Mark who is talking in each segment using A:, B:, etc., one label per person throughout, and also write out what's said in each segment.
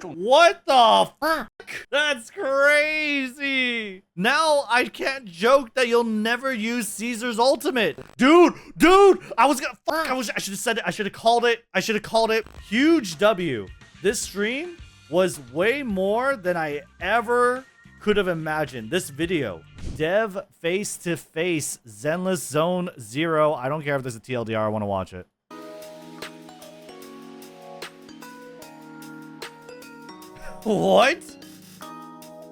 A: What the fuck? That's crazy. Now I can't joke that you'll never use Caesar's ultimate. Dude, I was gonna fuck. I should have said it. I should have called it. Huge W. This stream was way more than I ever could have imagined. This video, Dev face to face, Zenless Zone 0. I don't care if there's a TLDR. I want to watch it. What?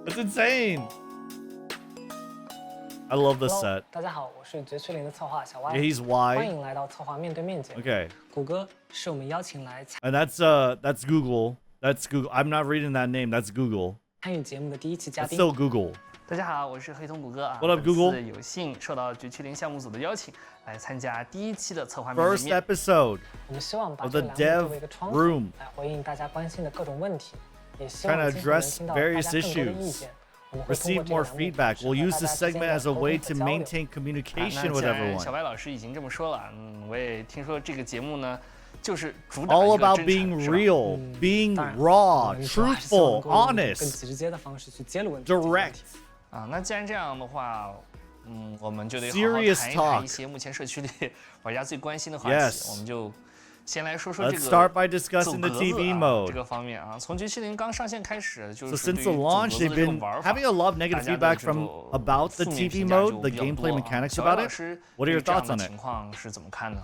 A: That's insane. I love this set.
B: 大家好，我是绝区零的策划小 Y。
A: Yeah, he's
B: 欢
A: Y.
B: 迎来到策划面对面节目。
A: Okay.
B: 谷歌是我们邀请来
A: And that's Google. That's Google. I'm not reading that name. That's Google.
B: 参与节目的第一期嘉
A: It's
B: 宾。
A: still Google.
C: 大家好，我是黑瞳谷歌啊。
A: What up, Google?
C: 本次有幸受到绝区零项目组的邀请，来参加第一期的策划面对
A: First
C: 面。
A: episode
B: 我们希望把
A: of
B: 这
A: the
B: 个栏目作为一
A: dev
B: 个窗口，
A: room.
B: 来回应大家关心的各种问题，也希
A: Trying
B: 望
A: to
B: 今后能
A: address
B: 听到大家
A: various
B: 更多的
A: issues.
B: 意见。我们会通过
A: Receive
B: 这个
A: more
B: 栏目
A: feedback.
B: 使
A: We'll
B: 得
A: use
B: 大
A: this
B: 家之间
A: segment
B: 有
A: as a
B: 沟
A: way
B: 通
A: to
B: 和交流。
A: maintain
C: 那
A: communication
C: 既
A: with
C: 然
A: everyone.
C: 小白老师已经这么说了，我也听说这个节目呢，就是主打
A: All
C: 一个
A: about
C: 真
A: being
C: 诚，是吧
A: real,
B: 嗯
A: being
B: 当然
A: raw,
B: 我们主要还是希望能
A: truthful,
B: 够用更
A: honest,
B: 直接的方式去揭露问题。解决问
A: direct.
B: 题
C: 啊。那既然这样的话，我们就得好好
A: Serious
C: 谈一
A: talk.
C: 谈一些目前社区里玩家最关心的话题。
A: Yes.
C: 我们就先来说说这
A: Let's
C: 个
A: start by
C: 走
A: discussing the
C: 格子
A: TV
C: 这
A: mode.
C: 个方面啊。从绝区零刚上线开始，就
A: So
C: 是
A: since
C: 对
A: the
C: 于走
A: launch,
C: 格子
A: they've
C: 的这种
A: been
C: 玩法，
A: having a lot of
C: 大
A: negative
C: 家的
A: feedback
C: 这
A: from
C: 种
A: about the
C: 负面
A: TV
C: 评价
A: mode,
C: 就
A: the
C: 比较
A: gameplay
C: 多啊。
A: mechanics
C: 小白
A: about
C: 老
A: it.
C: 师
A: What are your
C: 对这样
A: thoughts
C: 的
A: on it?
C: 情况是怎么看呢？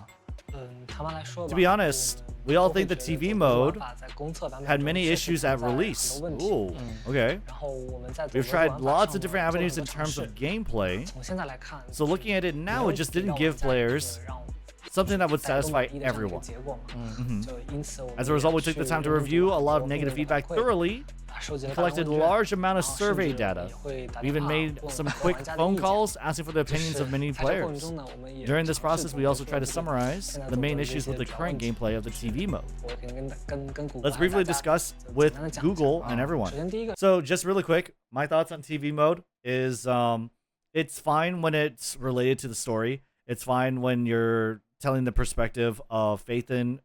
B: 坦白来说吧
A: To be honest, we all think the
B: 都会觉得
A: TV
B: 这个玩
A: mode
B: 法在公测版本
A: had
B: 中
A: many
B: 确实
A: issues at
B: 存在很多
A: release.
B: 问题。
A: Ooh, okay.
B: 然后我们在
A: We've
B: 走格子
A: tried
B: 玩法
A: lots
B: 上
A: of
B: 呢
A: different
B: 做了
A: avenues
B: 很
A: in
B: 多尝
A: terms
B: 试
A: of gameplay.
B: 从现在来看
A: So looking at it
B: 没
A: now,
B: 有
A: it just
B: 给到
A: didn't
B: 我
A: give
B: 们在这个
A: players
B: 让
A: something that would
B: 带动
A: satisfy
B: 满意的这样的一个
A: everyone.
B: 结果嘛。
C: 嗯，
B: 就因此我们
A: As a result, we took the time to review a lot of negative feedback thoroughly,
B: 收集了大量
A: collected a
B: 问卷
A: large amount of
B: 然后
A: survey
B: 甚至
A: data.
B: 也会打
A: We
B: 电
A: even
B: 话
A: made
B: 问
A: some
B: 玩
A: quick
B: 家的
A: phone
B: 意见。
A: calls asking for the
B: 就
A: opinions
B: 是
A: of many
B: 在这过程
A: players.
B: 中呢，我们也
A: During this
B: 尝试
A: process,
B: 过
A: we
B: 就
A: also
B: 说
A: tried to
B: 这个
A: summarize
B: 现在
A: the
B: 做
A: main
B: 的这
A: issues
B: 些
A: with the
B: 主要
A: current
B: 问题
A: gameplay of the TV mode.
B: 我可以跟谷歌
A: Let's
B: 还有
A: briefly
B: 大家
A: discuss
B: 简
A: with
B: 单地讲一下
A: Google and
B: 首
A: everyone.
B: 先第一个
A: So just really quick, my thoughts on TV mode is it's fine when it's related to the story. It's fine when you're telling the perspective of Phaethon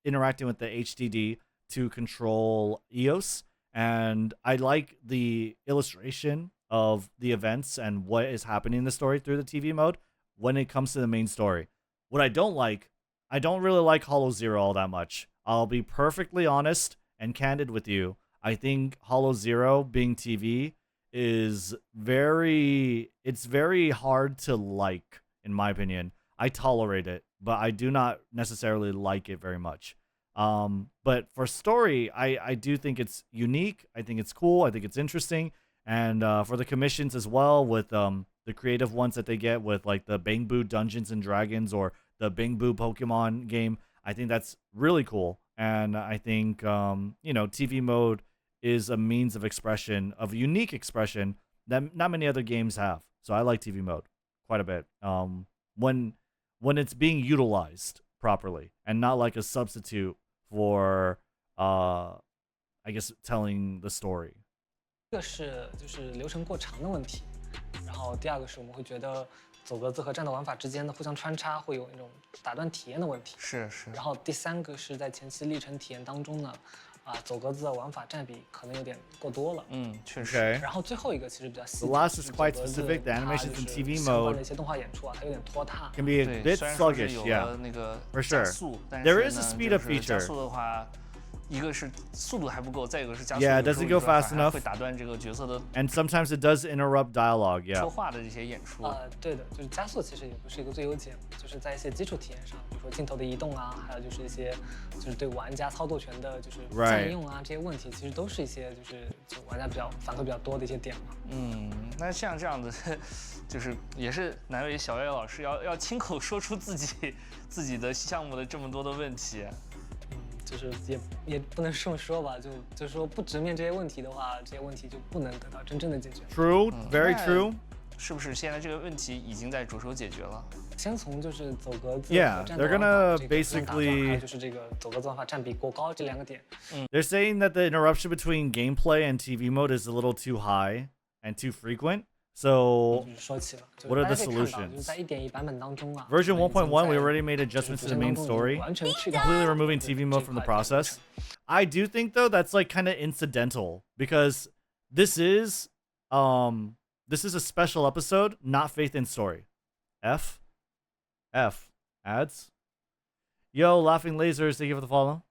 A: interacting with the HDD to control EOS. And I like the illustration of the events and what is happening in the story through the TV mode when it comes to the main story. What I don't really like Hollow Zero all that much. I'll be perfectly honest and candid with you. I think Hollow Zero being TV is very hard to like, in my opinion. I tolerate it, but I do not necessarily like it very much. But for story, I do think it's unique. I think it's cool. I think it's interesting. And for the commissions as well, with the creative ones that they get with like the Bang Boo Dungeons and Dragons or the Bang Boo Pokemon game, I think that's really cool. And I think TV mode is a means of expression, of unique expression that not many other games have. So I like TV mode quite a bit. When it's being utilized properly and not like a substitute for I guess telling the story.
B: 一个是就是流程过长的问题，然后第二个是我们会觉得走格子和战斗玩法之间的互相穿插会有那种打断体验的问题。
C: 是。
B: 然后第三个是在前期历程体验当中呢，走格子的玩法占比可能有点过多了。
C: 确实。
A: Okay.
B: 然后最后一个其实比较细
A: The
B: 节，
A: last
B: 就
A: is
B: 是
A: quite
B: 走格子
A: specific. The
B: 它
A: animations
B: 就
A: in
B: 是
A: TV
B: 相关
A: mode
B: 的一些动画演出它有点拖沓。
A: can be a
C: 对，
A: bit
C: 虽然说是
A: sluggish,
C: 有
A: yeah.
C: 了那个
A: For
C: 加
A: sure.
C: 速，但
A: There
C: 是
A: is a
C: 呢
A: speed up
C: 就是加
A: feature.
C: 速的话，一个是速度还不够，再一个是加速
A: Yeah, it
C: 有时候
A: doesn't go
C: 有时候
A: fast
C: 还
A: enough.
C: 会打断这个角色的
A: And sometimes it does interrupt dialogue,
C: 说
A: yeah.
C: 话的这些演出。
B: 对的，就是加速其实也不是一个最优解，就是在一些基础体验上，比如说镜头的移动啊，还有就是一些就是对玩家操作权的就是占用啊这些问题，其实都是一些就玩家比较反馈比较多的一些点嘛。
C: 那像这样的，就是也是难为小岳老师要亲口说出自己的项目的这么多的问题。
B: 就是也不能这么说吧，就是说不直面这些问题的话，这些问题就不能得到真正的解决。
A: True, very
C: 那
A: true.
C: 是不是现在这个问题已经在着手解决了？
B: 先从就是走格子
A: Yeah,
B: 和战斗
A: they're
B: 玩
A: gonna
B: 法这个上打断
A: basically-
B: 还有就是这个走格子玩法占比过高这两个点。
A: They're saying that the interruption between gameplay and TV mode is a little too high and too frequent. So
B: 就是说起了，就
A: what are
B: 大
A: the
B: 家可以看到，就是
A: solutions?
B: 在1.1版本当中啊
A: Version
B: 我们已经
A: 1.1, we
B: 在
A: already made adjustments to the main story,
B: 完全去掉
A: completely removing TV mode from the process. I do think though that's like kind of incidental because this is a special episode, not Faith in Story. F ads. Yo, Laughing Lasers, thank you for the follow.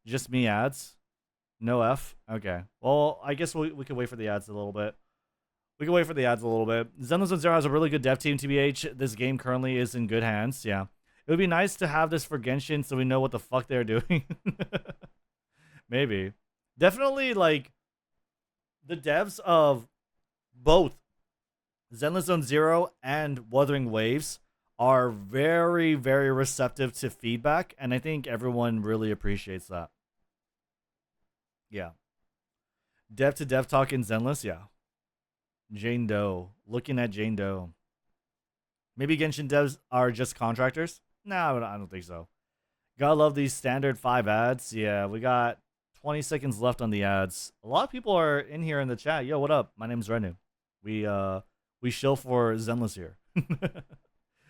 A: Just me ads. No F. Okay. Well, I guess we could wait for the ads a little bit. Zenless Zone Zero has a really good dev team, TBH. This game currently is in good hands. Yeah. It would be nice to have this for Genshin so we know what the fuck they're doing. Maybe. Definitely, like, the devs of both Zenless Zone Zero and Wuthering Waves are very, very receptive to feedback, and I think everyone really appreciates that. Yeah. Dev to dev talk in Zenless, yeah. Jane Doe. Looking at Jane Doe. Maybe Genshin devs are just contractors? No, I don't think so. Gotta love these standard 5 ads. Yeah, we got 20 seconds left on the ads. A lot of people are in here in the chat. Yo, what up? My name's Renu. We shill for Zenless here.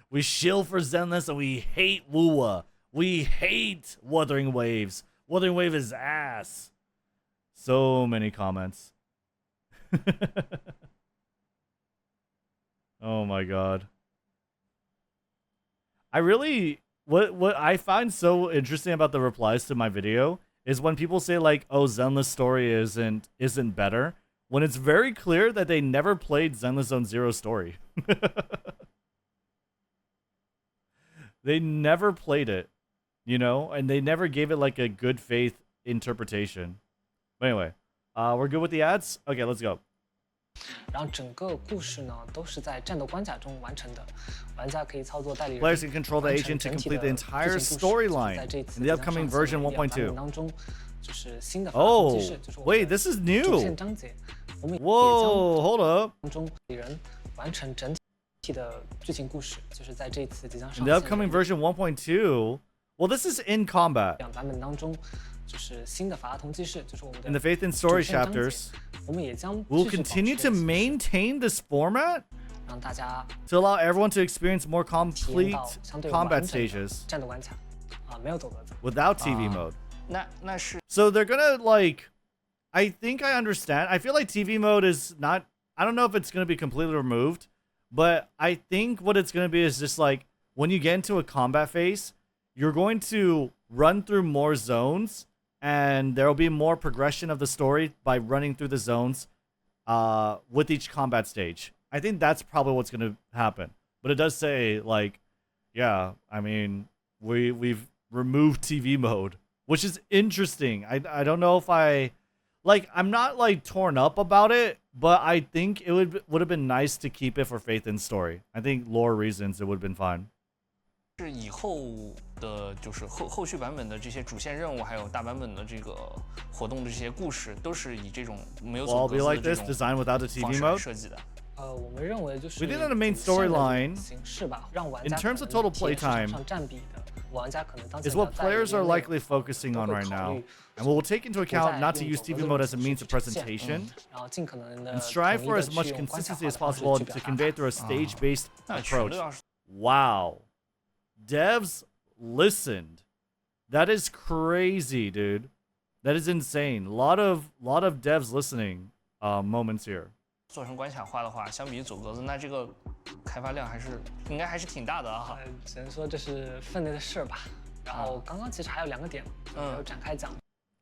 A: We shill for Zenless and we hate Wuwa. We hate Wuthering Waves. Wuthering Wave is ass. So many comments. Oh my god. I really what I find so interesting about the replies to my video is when people say like, "Oh, Zenless story isn't better," when it's very clear that they never played Zenless Zone Zero story. They never played it, you know, and they never gave it like a good faith interpretation. But anyway, we're good with the ads? Okay, let's go.
B: 然后整个故事呢都是在战斗关卡中完成的，玩家可以操作代理人
A: Players can control the agent to complete the entire storyline in the upcoming version 1.2.
B: 当中，就是新的
A: Oh,
B: 机制，就是我们
A: wait, this is
B: 主
A: new.
B: 线章节，我们也将
A: Whoa, hold up.
B: 当中代理人完成整体的剧情故事，就是在这次即将
A: In
B: 上
A: the
B: 线
A: upcoming version 1.2, well, this is in combat.
B: 版本当中，就是新的法拉同机制，就是我们
A: In the
B: 的
A: Faith and Story chapters,
B: 我们也将
A: we'll
B: 继续保
A: continue
B: 持
A: to maintain this format
B: 让大家
A: to allow everyone to experience more
B: 体验
A: complete
B: 到相对
A: combat
B: 完整的
A: stages
B: 战斗关卡啊，没有走格子。
A: without TV mode.
C: 那是
A: So they're gonna like, I think I understand. I feel like TV mode is not, I don't know if it's gonna be completely removed, but I think what it's gonna be is just like when you get into a combat phase, you're going to run through more zones and there will be more progression of the story by running through the zones with each combat stage. I think that's probably what's going to happen. But it does say like, yeah, I mean, we've removed TV mode, which is interesting. I don't know if I'm not like torn up about it, but I think it would have been nice to keep it for Faith in Story. I think lore reasons it would have been fine.
C: 是以后的，就是后续版本的这些主线任务，还有大版本的这个活动的这些故事，都是以这种没有走格子的这种
A: design without the TV
C: 方式
A: mode
C: 来设计的。
B: 我们认为就是
A: Within the main
B: 主线的
A: storyline,
B: 形式吧，让玩
A: in
B: 家
A: terms
B: 可
A: of
B: 能
A: total
B: 体验市场
A: playtime,
B: 上占比的玩家可能当前
A: is what
B: 在意
A: players are
B: 内容
A: likely focusing
B: 都
A: on
B: 会
A: right
B: 考
A: now,
B: 虑
A: and we'll take into
B: 不
A: account
B: 再
A: not to
B: 用
A: use
B: 走格
A: TV
B: 子
A: mode
B: 的
A: as a
B: 形式
A: means
B: 去
A: of
B: 呈现
A: presentation,
B: 然后尽可能的
A: and strive
B: 统一
A: for
B: 地
A: as much
B: 去用关卡
A: consistency as
B: 化的方式
A: possible
B: 去表
A: to
B: 达
A: convey
B: 它
A: through a stage-based
C: 那全
A: approach.
C: 都要是
A: Wow. Devs listened. That is crazy, dude. That is insane. Lot of devs listening moments here.
C: 做成关卡化的话，相比于走格子，那这个开发量应该还是挺大的啊。
B: 只能说这是分内的事儿吧。然后刚刚其实还有2个点没有展开讲。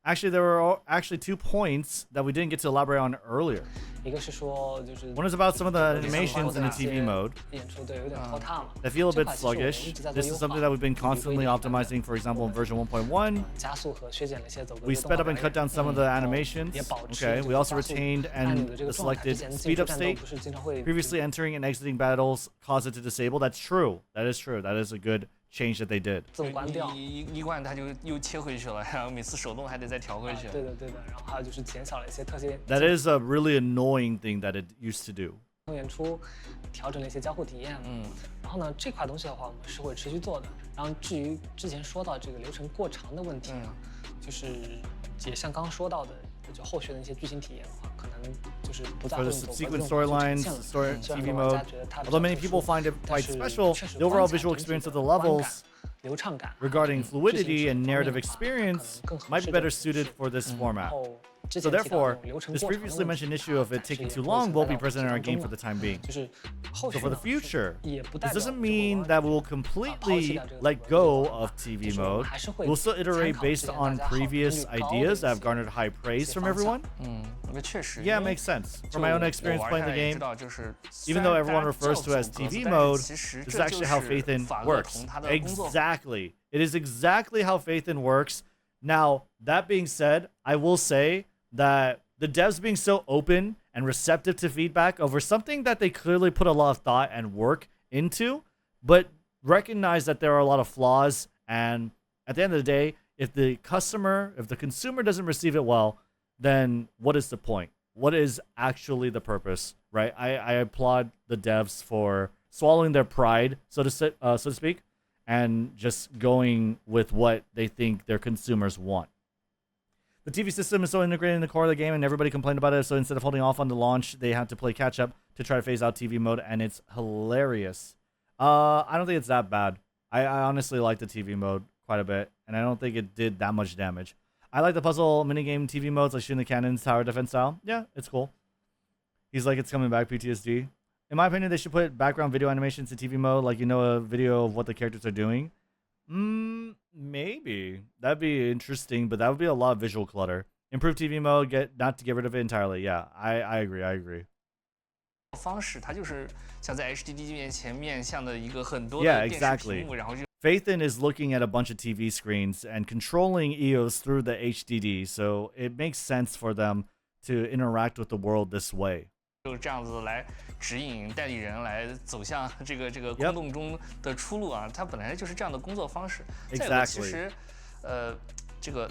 A: Actually, there were actually 2 points that we didn't get to elaborate on earlier.
B: 一个是说就是
A: One is about some of the
B: 相关
A: animations in the
B: 的
A: TV mode
B: 演出对有点拖沓嘛。
A: that feel a
B: 这
A: bit
B: 块其实我们一
A: sluggish.
B: 直在做
A: This is
B: 优
A: something
B: 化
A: that we've been constantly optimizing, for example, in version 1.1.
B: 加速和削减了一些走格子
A: We
B: 动
A: sped
B: 画
A: up and
B: 表
A: cut
B: 演
A: down some of the animations.
B: 也保持
A: Okay,
B: 这
A: we
B: 个
A: also
B: 加速
A: retained
B: 按钮
A: and
B: 的这个
A: the
B: 状态。之
A: selected
B: 前
A: speed
B: 进出
A: up
B: 战斗
A: state.
B: 不是经常会
A: Previously entering and exiting battles caused it to disable. That's true. That is true. That is a good change that they did.
B: 自动关掉。
C: 一关它就又切回去了，然后每次手动还得再调回去。
B: 对的对的，然后还有就是减少了一些特些
A: That is a really annoying thing that it used to do.
B: 演出，调整了一些交互体验。然后呢，这块东西的话，我们是会持续做的。然后至于之前说到这个流程过长的问题呢，就是也像刚刚说到的，就后续的一些剧情体验的话，可能
A: For the subsequent storylines, TV mode, although many people find it quite special, the overall visual experience of the levels regarding fluidity and narrative experience might be better suited for this format. So therefore, this previously mentioned issue of it taking too long won't be present in our game for the time being. So for the future, this doesn't mean that we'll completely let go of TV mode. We'll still iterate based on previous ideas that have garnered high praise from everyone. Yeah, it makes sense. From my own experience playing the game, even though everyone refers to it as TV mode, this is actually how Phaethon works. Exactly. It is exactly how Phaethon works. Now, that being said, I will say that the devs being so open and receptive to feedback over something that they clearly put a lot of thought and work into, but recognize that there are a lot of flaws, and at the end of the day, if the consumer doesn't receive it well, then what is the point? What is actually the purpose, right? I applaud the devs for swallowing their pride, so to speak, and just going with what they think their consumers want. The TV system is so integrated in the core of the game, and everybody complained about it, so instead of holding off on the launch, they had to play catch-up to try to phase out TV mode, and it's hilarious. I don't think it's that bad. I honestly like the TV mode quite a bit, and I don't think it did that much damage. I like the puzzle minigame TV modes, like shooting the cannons, tower defense style. Yeah, it's cool. He's like, it's coming back, PTSD. In my opinion, they should put background video animations in TV mode, like, a video of what the characters are doing. Maybe. That'd be interesting, but that would be a lot of visual clutter. Improve TV mode, not to get rid of it entirely. Yeah, I agree.
C: 方式它就是像在 HDD 面前面向的一个很多的
A: Yeah,
C: 电视
A: exactly.
C: 屏幕，然后就
A: Phaethon is looking at a bunch of TV screens and controlling EOS through the HDD, so it makes sense for them to interact with the world this way.
C: 就这样子来指引代理人来走向这个空洞中的出路啊，它本来就是这样的工作方式。再有其实，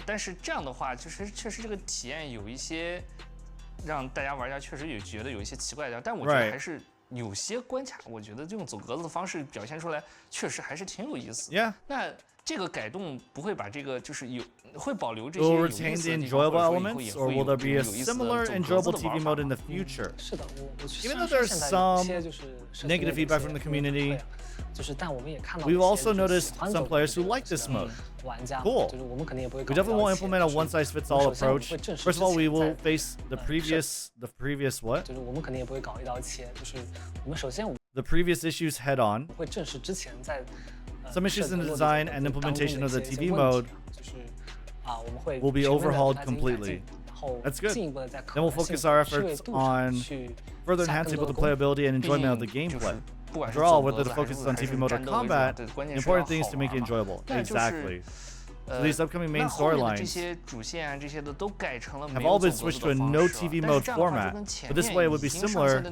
C: 但是这样的话，就是确实这个体验有一些让大家玩家确实也觉得有一些奇怪的地方，但我觉得还是有些关卡，我觉得这种走格子的方式表现出来，确实还是挺有意思。
A: Yeah.
C: 那这个改动不会把这个就是会保留这些
A: Will
C: 有意
A: retain
C: 思
A: the
C: 的地方，
A: enjoyable
C: 或者说以
A: elements,
C: 后
A: or
C: 会
A: will
C: 有
A: there be a
C: 有意思的
A: similar
C: 走格
A: enjoyable
C: 子的
A: TV
C: 玩
A: mode
C: 法
A: in the future?
B: 是的，Even
A: though there's some negative feedback from the community,
B: 但我们也看到
A: we've also noticed some players who like this mode.
B: 玩家
A: Cool.
B: 我们肯定也不会
A: We definitely won't implement a one-size-fits-all approach.
B: 正式
A: First of all, we will
B: 之前
A: face the previous what?
B: 我们肯定也不会搞一刀切，我们首先
A: The previous issues head on.
B: 会正式之前在
A: Some issues in the design and implementation of the TV mode
B: 我们会
A: will be overhauled completely. That's good. Then we'll focus our efforts on further enhancing both the playability and enjoyment of the gameplay. After all, whether the focus is on TV mode or combat, the important thing is to make it enjoyable. Exactly. So these upcoming main storylines have all been switched to a no TV mode format, but this way it would be similar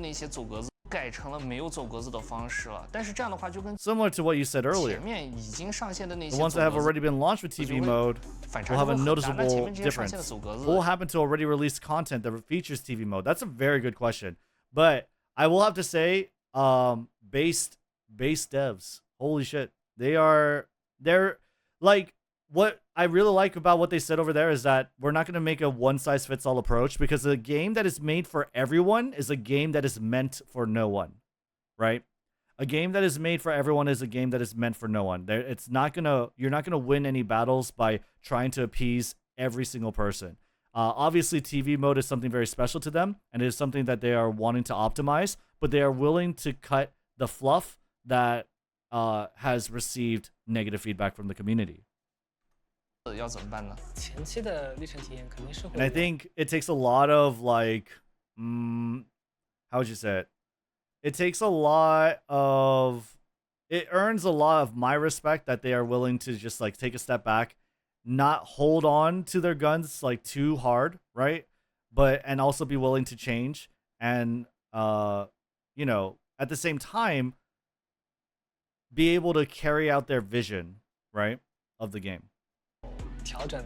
C: 改成了没有走格子的方式了，但是这样的话就跟
A: similar to what you said
C: 前
A: earlier.
C: 面已经上线的那
A: The
C: 些
A: ones that have already been launched with TV mode
C: 反
A: will
C: 差
A: have
C: 就
A: a
C: 会很大。那前
A: noticeable
C: 面这些上线的
A: difference.
C: 走格
A: What
C: 子
A: will happen to already released content that features TV mode? That's a very good question. But I will have to say, based devs, holy shit, they're like, what I really like about what they said over there is that we're not going to make a one-size-fits-all approach, because a game that is made for everyone is a game that is meant for no one, right? A game that is made for everyone is a game that is meant for no one. You're not gonna win any battles by trying to appease every single person. Obviously, TV mode is something very special to them, and it is something that they are wanting to optimize, but they are willing to cut the fluff that has received negative feedback from the community.
C: 要怎么办呢？
B: 前期的历程体验肯定是会
A: And I think it takes a lot of like, how would you say it? It takes a lot of, it earns a lot of my respect that they are willing to just like take a step back, not hold on to their guns like too hard, right? And also be willing to change and, at the same time, be able to carry out their vision, right, of the game.
B: 调整，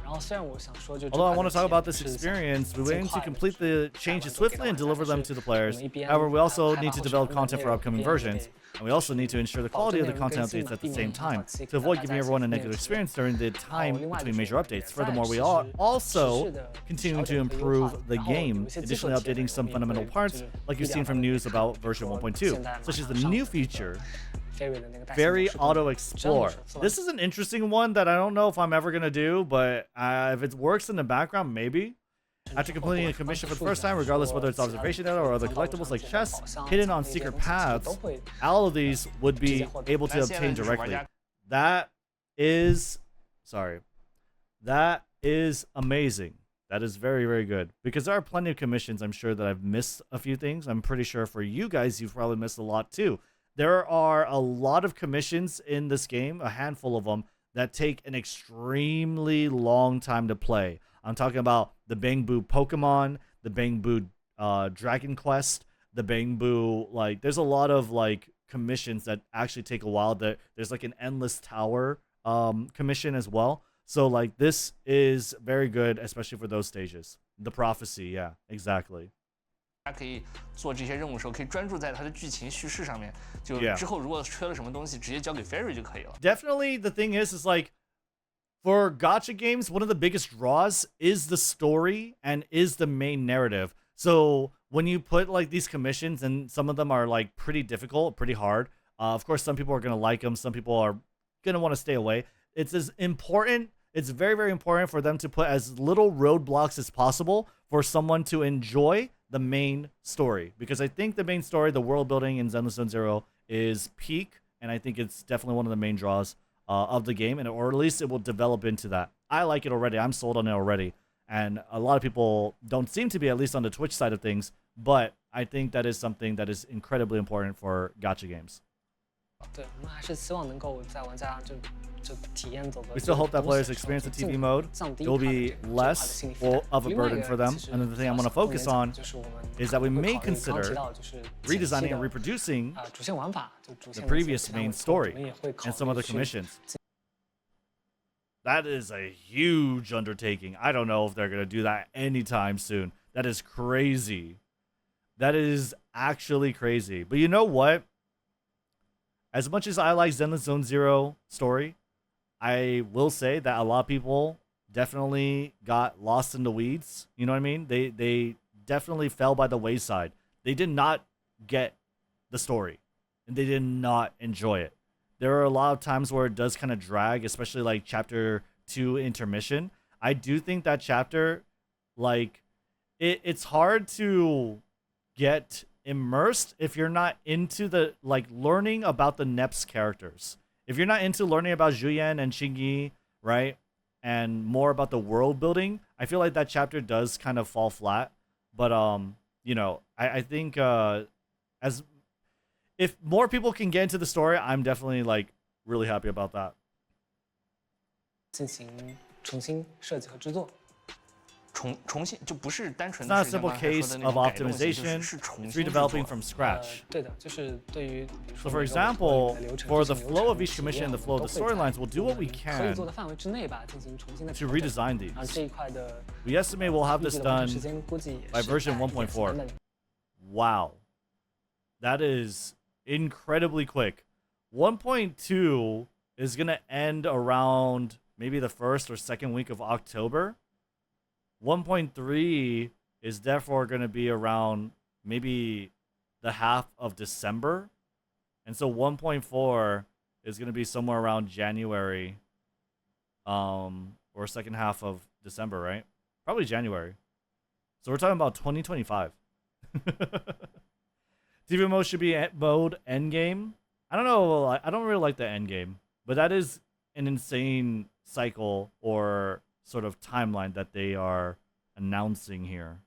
B: 然
A: Although I want to talk about this experience, we aim to complete the changes swiftly and deliver them to the players. However, we also need to develop content for upcoming versions, and we also need to ensure the quality of the content updates at the same time to avoid giving everyone a negative experience during the time between major updates. Furthermore, we are also continuing to improve the game, additionally updating some fundamental parts, like you've seen from news about version 1.2, such as the new feature, Fairy Auto Explore. This is an interesting one that I don't know if I'm ever going to do, but if it works in the background, maybe. After completing a commission for the first time, regardless whether it's observation data or other collectibles like chests hidden on secret paths, all of these would be able to obtain directly. That is amazing. That is very, very good. Because there are plenty of commissions, I'm sure, that I've missed a few things. I'm pretty sure for you guys, you've probably missed a lot too. There are a lot of commissions in this game, a handful of them, that take an extremely long time to play. I'm talking about the Bangboo Pokemon, the Bangboo Dragon Quest, the Bangboo, like, there's a lot of, like, commissions that actually take a while. There's, like, an Endless Tower commission as well. So, like, this is very good, especially for those stages. The Prophecy, yeah, exactly.
C: 他可以做这些任务的时候，可以专注在他的剧情叙事上面。就之后如果缺了什么东西，直接交给 Fairy 就可以了。
A: Definitely, the thing is like, for gacha games, one of the biggest draws is the story and is the main narrative. So when you put like these commissions, and some of them are like pretty difficult, pretty hard. Of course, some people are gonna like them. Some people are gonna want to stay away. It's as important. It's very, very important for them to put as little roadblocks as possible for someone to enjoy the main story, because I think the main story, the world building in Zenless Zone Zero, is peak, and I think it's definitely one of the main draws of the game, and or at least it will develop into that. I like it already. I'm sold on it already, and a lot of people don't seem to be, at least on the Twitch side of things, but I think that is something that is incredibly important for gacha games.
B: 对，我们还是希望能够在玩家就体验走的。
A: We still hope that players experience the TV mode. It will be less of a burden for them. And then the thing I want to focus on is that we may consider redesigning and reproducing the previous main story and some other commissions. That is a huge undertaking. I don't know if they're going to do that anytime soon. That is crazy. That is actually crazy. But you know what? As much as I like Zenless Zone Zero story, I will say that a lot of people definitely got lost in the weeds. You know what I mean? They definitely fell by the wayside. They did not get the story, and they did not enjoy it. There are a lot of times where it does kind of drag, especially like chapter 2 intermission. I do think that chapter, like, it's hard to get immersed if you're not into the, like, learning about the NEP's characters. If you're not into learning about Zhuyan and Qingyi, right, and more about the world building, I feel like that chapter does kind of fall flat. But you know, I think as if more people can get into the story, I'm definitely like really happy about that.
B: 进行重新设计和制作。
C: 重新就不是单纯
A: It's not a simple case of optimization. It's redeveloping from scratch.
B: 对的，就是对于
A: So for example, for the flow of each commission and the flow of the storylines, we'll do what we
B: 可
A: can
B: 以做的范围之内吧，进行重新的
A: to redesign these.
B: 然后这一块的
A: We estimate we'll have this
B: 预计的完
A: done
B: 成时间估计也是
A: by version
B: 在
A: 1.4.
B: 版本
A: Wow. That is incredibly quick. 1.2 is going to end around maybe the first or second week of October. 1.3 is therefore going to be around maybe the half of December. And so 1.4 is going to be somewhere around January or second half of December, right? Probably January. So we're talking about 2025. TV mode should be mode endgame. I don't know. I don't really like the endgame, but that is an insane cycle or sort of timeline that they are announcing here.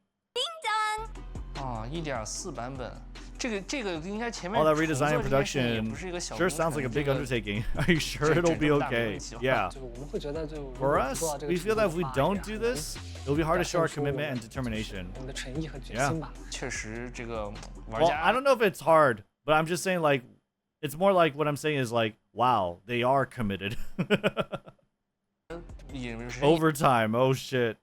C: 啊，1.4版本，这个应该前面
A: All that
C: 重
A: redesign
C: 做
A: and
C: 这件事情也
A: production
C: 不是一个小
A: sure
C: 工程
A: sounds like a big
C: 这个
A: undertaking. Are you sure it'll be okay? Yeah.
B: 就是我们会觉得就
A: For
B: 如果
A: us,
B: 做到这个
A: we
B: 程
A: feel
B: 度
A: that
B: 的
A: if we
B: 话
A: don't
B: 也
A: do
B: 很
A: this, it'll be hard to show our
B: 表现出我
A: commitment
B: 们
A: and determination.
B: 我们的诚意和决
A: Yeah.
B: 心吧。
C: 确实这个玩
A: Well,
C: 家
A: I don't know if it's hard, but I'm just saying, like, it's more like what I'm saying is like, wow, they are committed. Overtime. Oh shit.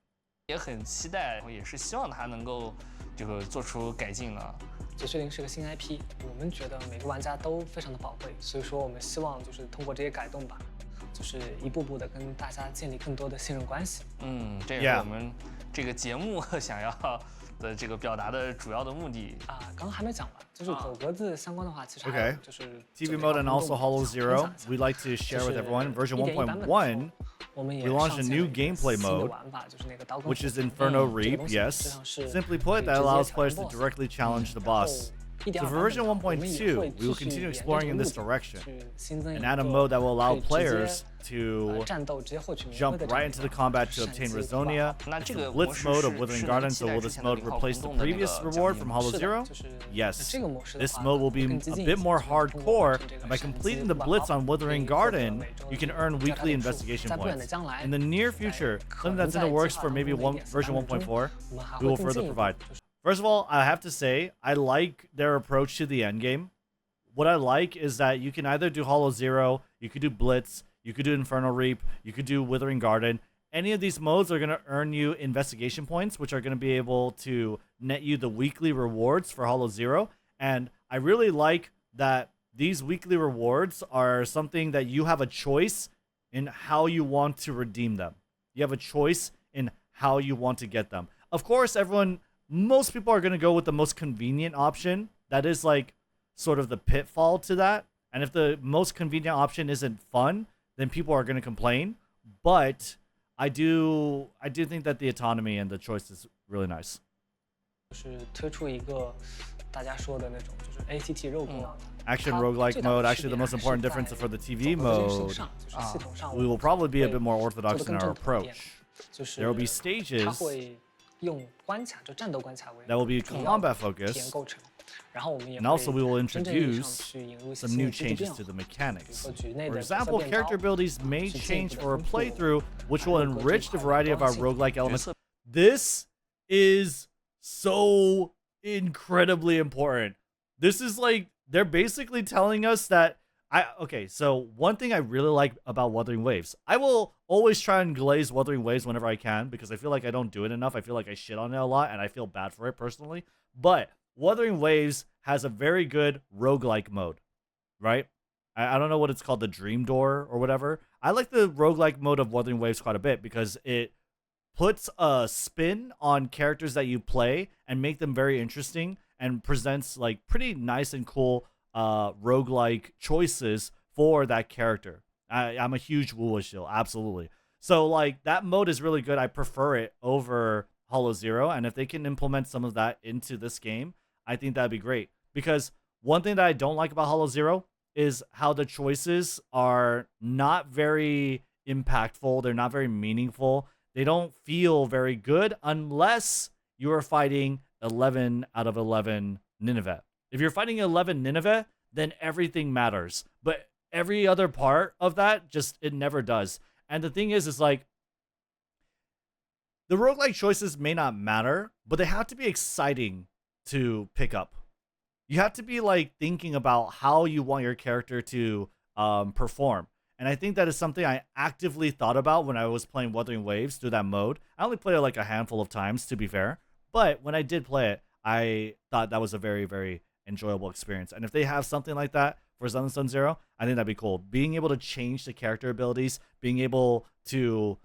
C: 也很期待，也是希望它能够这个做出改进的。
B: 绝世灵是个新 IP，我们觉得每个玩家都非常的宝贵，所以说我们希望就是通过这些改动吧，就是一步步的跟大家建立更多的信任关系。
C: 这也是我们这个节目想要的这个表达的主要的目的
B: 啊。刚刚还没讲完，就是走格子相关的话，其实还有就是
A: TV mode and also Hollow Zero. We'd like to share with everyone version 1.1. We launched a new gameplay mode, which is Inferno Reap. Yes, simply put, that allows players to directly challenge the boss. So for version 1.2, we will continue exploring in this direction and add a mode that will allow players to jump right into the combat to obtain Rezonia. It's the Blitz mode of Withering Garden, so will this mode replace the previous reward from Hollow Zero? Yes. This mode will be a bit more hardcore, and by completing the Blitz on Withering Garden, you can earn weekly investigation points. In the near future, something that's in the works for maybe version 1.4, we will further provide. First of all, I have to say, I like their approach to the endgame. What I like is that you can either do Hollow Zero, you could do Blitz, you could do Inferno Reap, you could do Withering Garden. Any of these modes are going to earn you investigation points, which are going to be able to net you the weekly rewards for Hollow Zero. And I really like that these weekly rewards are something that you have a choice in how you want to redeem them. You have a choice in how you want to get them. Of course, most people are going to go with the most convenient option. That is like sort of the pitfall to that. And if the most convenient option isn't fun, then people are going to complain. But I do think that the autonomy and the choice is really nice.
B: 就是推出一个大家说的那种就是 ACT 肉鸽
A: Action roguelike mode. Actually, the most important difference for the TV mode, we will probably be a bit more orthodox in our approach. There will be stages that will be combat focused, and also we will introduce some new changes to the mechanics. For example, character abilities may change for a playthrough, which will enrich the variety of our roguelike elements. This is so incredibly important. This is like, they're basically telling us that okay, so one thing I really like about Wuthering Waves, I will always try and glaze Wuthering Waves whenever I can because I feel like I don't do it enough. I feel like I shit on it a lot and I feel bad for it personally. But Wuthering Waves has a very good roguelike mode, right? I don't know what it's called, the Dream Door or whatever. I like the roguelike mode of Wuthering Waves quite a bit because it puts a spin on characters that you play and make them very interesting and presents like pretty nice and cool roguelike choices for that character. I'm a huge Woolwich, absolutely. So like that mode is really good. I prefer it over Hollow Zero, and if they can implement some of that into this game, I think that'd be great. Because one thing that I don't like about Hollow Zero is how the choices are not very impactful. They're not very meaningful. They don't feel very good unless you are fighting 11 out of 11 Nineveh. If you're fighting 11 Nineveh, then everything matters. But every other part of that, it never does. And the thing is like, the roguelike choices may not matter, but they have to be exciting to pick up. You have to be like thinking about how you want your character to perform. And I think that is something I actively thought about when I was playing Wuthering Waves through that mode. I only played it like a handful of times, to be fair. But when I did play it, I thought that was a very, very enjoyable experience. And if they have something like that for Zenless Zone Zero, I think that'd be cool. Being able to change the character abilities, being able to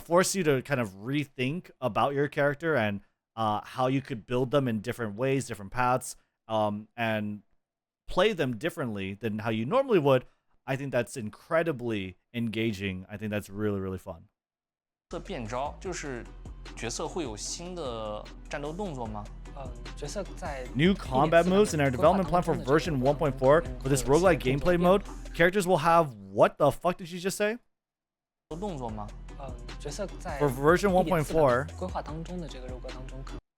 A: force you to kind of rethink about your character and how you could build them in different ways, different paths, and play them differently than how you normally would. I think that's incredibly engaging. I think that's really, really fun.
C: 变招就是角色会有新的战斗动作吗？
A: New combat moves in our development plan for version 1.4 for this roguelike gameplay mode. Characters will have what the fuck did you just say?
C: 动作吗？
A: For version 1.4,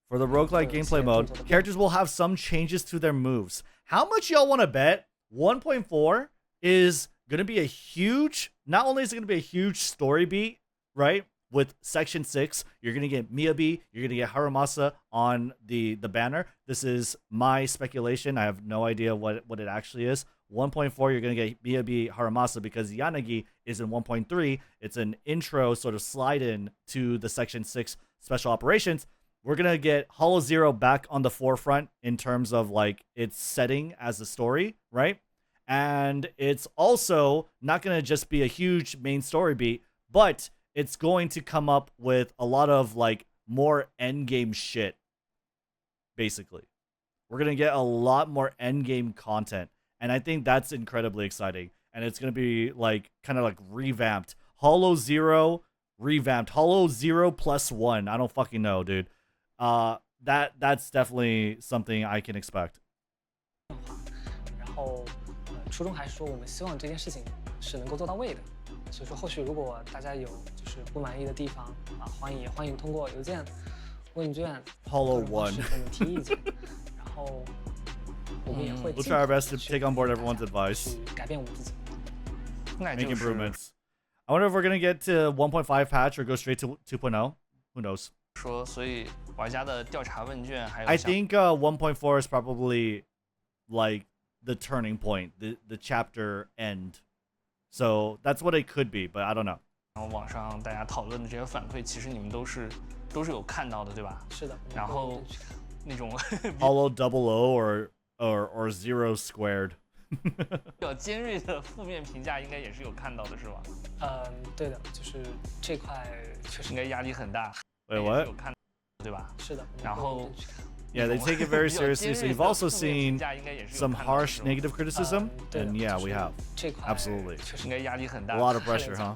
A: for the roguelike gameplay mode, characters will have some changes to their moves. How much y'all want to bet 1.4 is going to be a huge, not only is it going to be a huge story beat, right? With Section 6, you're going to get Miyabi, you're going to get Harumasa on the banner. This is my speculation. I have no idea what it actually is. 1.4, you're going to get Miyabi Harumasa because Yanagi is in 1.3. It's an intro sort of slide in to the Section 6 special operations. We're going to get Hollow Zero back on the forefront in terms of like its setting as a story, right? And it's also not going to just be a huge main story beat, but it's going to come up with a lot of like more endgame shit, basically. We're going to get a lot more endgame content. And I think that's incredibly exciting. And it's going to be like kind of like revamped. Hollow Zero revamped. Hollow 0+1. I don't fucking know, dude. That's definitely something I can expect.
B: 然后初衷还是说我们希望这件事情是能够做到位的，所以说后续如果大家有就是不满意的地方啊，欢迎通过邮件、问卷、
A: Hollow 1
B: 给我们提意见，然后我们也会
A: We'll try our best to take on board everyone's advice.
B: 去改变我们自己。
A: Make improvements. I wonder if we're gonna get to 1.5 patch or go straight to 2.0. Who knows?
C: 说，所以玩家的调查问卷还有
A: I think 1.4 is probably like the turning point, the chapter end. So that's what it could be, but I don't know.
C: 然后网上大家讨论的这些反馈，其实你们都是有看到的，对吧？
B: 是的。
C: 然后那种
A: Hollow 00 or 0 squared.
C: 比较尖锐的负面评价应该也是有看到的，是吧？
B: 对的，就是这块确实
C: 应该压力很大。
A: Wait, what?
C: 有看，对吧？
B: 是的。
C: 然后
A: Yeah, they take it very seriously. So you've also seen some harsh negative criticism, and yeah, we have. Absolutely. A lot of pressure, huh?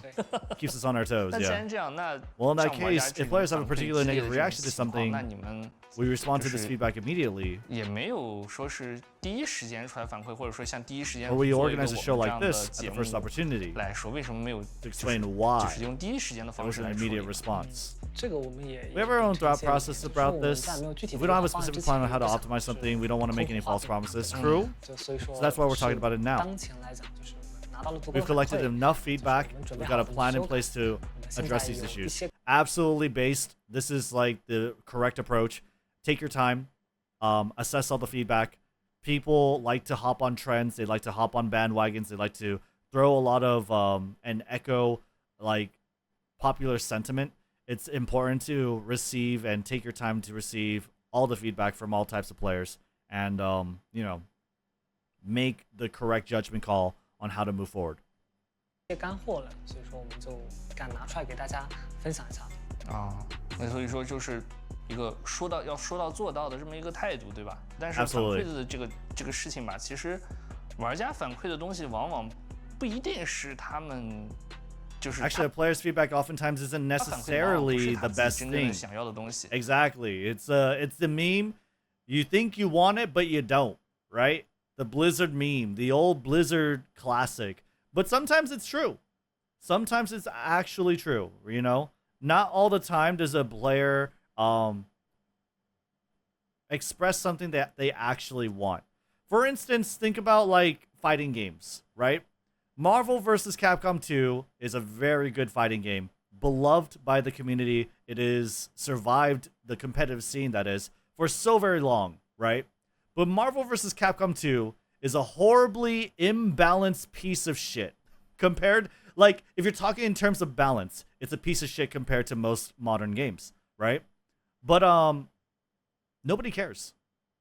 A: Keeps us on our toes, yeah. Well, in that case, if players have a particular negative reaction to something, we respond to this feedback immediately.
C: 也没有说是第一时间出来反馈，或者说像第一时间
A: Or we organize a show like this at the first opportunity
C: 来说，为什么没有
A: to explain why
C: 就是用第一时间的
A: it
C: 方
A: was
C: 式
A: an
C: 来处理
A: immediate response.
B: 这个我们也
A: We have our own thought process about this. If we don't have a specific plan on how to optimize something, we don't want to make any false promises. True. So that's why we're talking about it now.
B: 当前来讲，就是拿到了足够
A: We've collected enough feedback. We've got a plan in place to address these issues. Absolutely based. This is like the correct approach. Take your time. Assess all the feedback. People like to hop on trends. They like to hop on bandwagons. They like to throw a lot of and echo like popular sentiment. It's important to receive and take your time to receive all the feedback from all types of players and make the correct judgment call on how to move forward.
B: 干货了，所以说我们就敢拿出来给大家分享一下。
C: 那所以说就是一个说到做到的这么一个态度，对吧？但是反馈的这个事情吧，其实玩家反馈的东西往往不一定是他们就是
A: Actually, the player's feedback oftentimes isn't necessarily the best thing.
C: 想要的东西。
A: Exactly. It's the meme. You think you want it, but you don't, right? The Blizzard meme, the old Blizzard classic. But sometimes it's true. Sometimes it's actually true, you know? Not all the time does a player express something that they actually want. For instance, think about like fighting games, right? Marvel vs. Capcom 2 is a very good fighting game, beloved by the community. It has survived the competitive scene, that is, for so very long, right? But Marvel vs. Capcom 2 is a horribly imbalanced piece of shit. Compared, like, if you're talking in terms of balance, it's a piece of shit compared to most modern games, right? But nobody cares.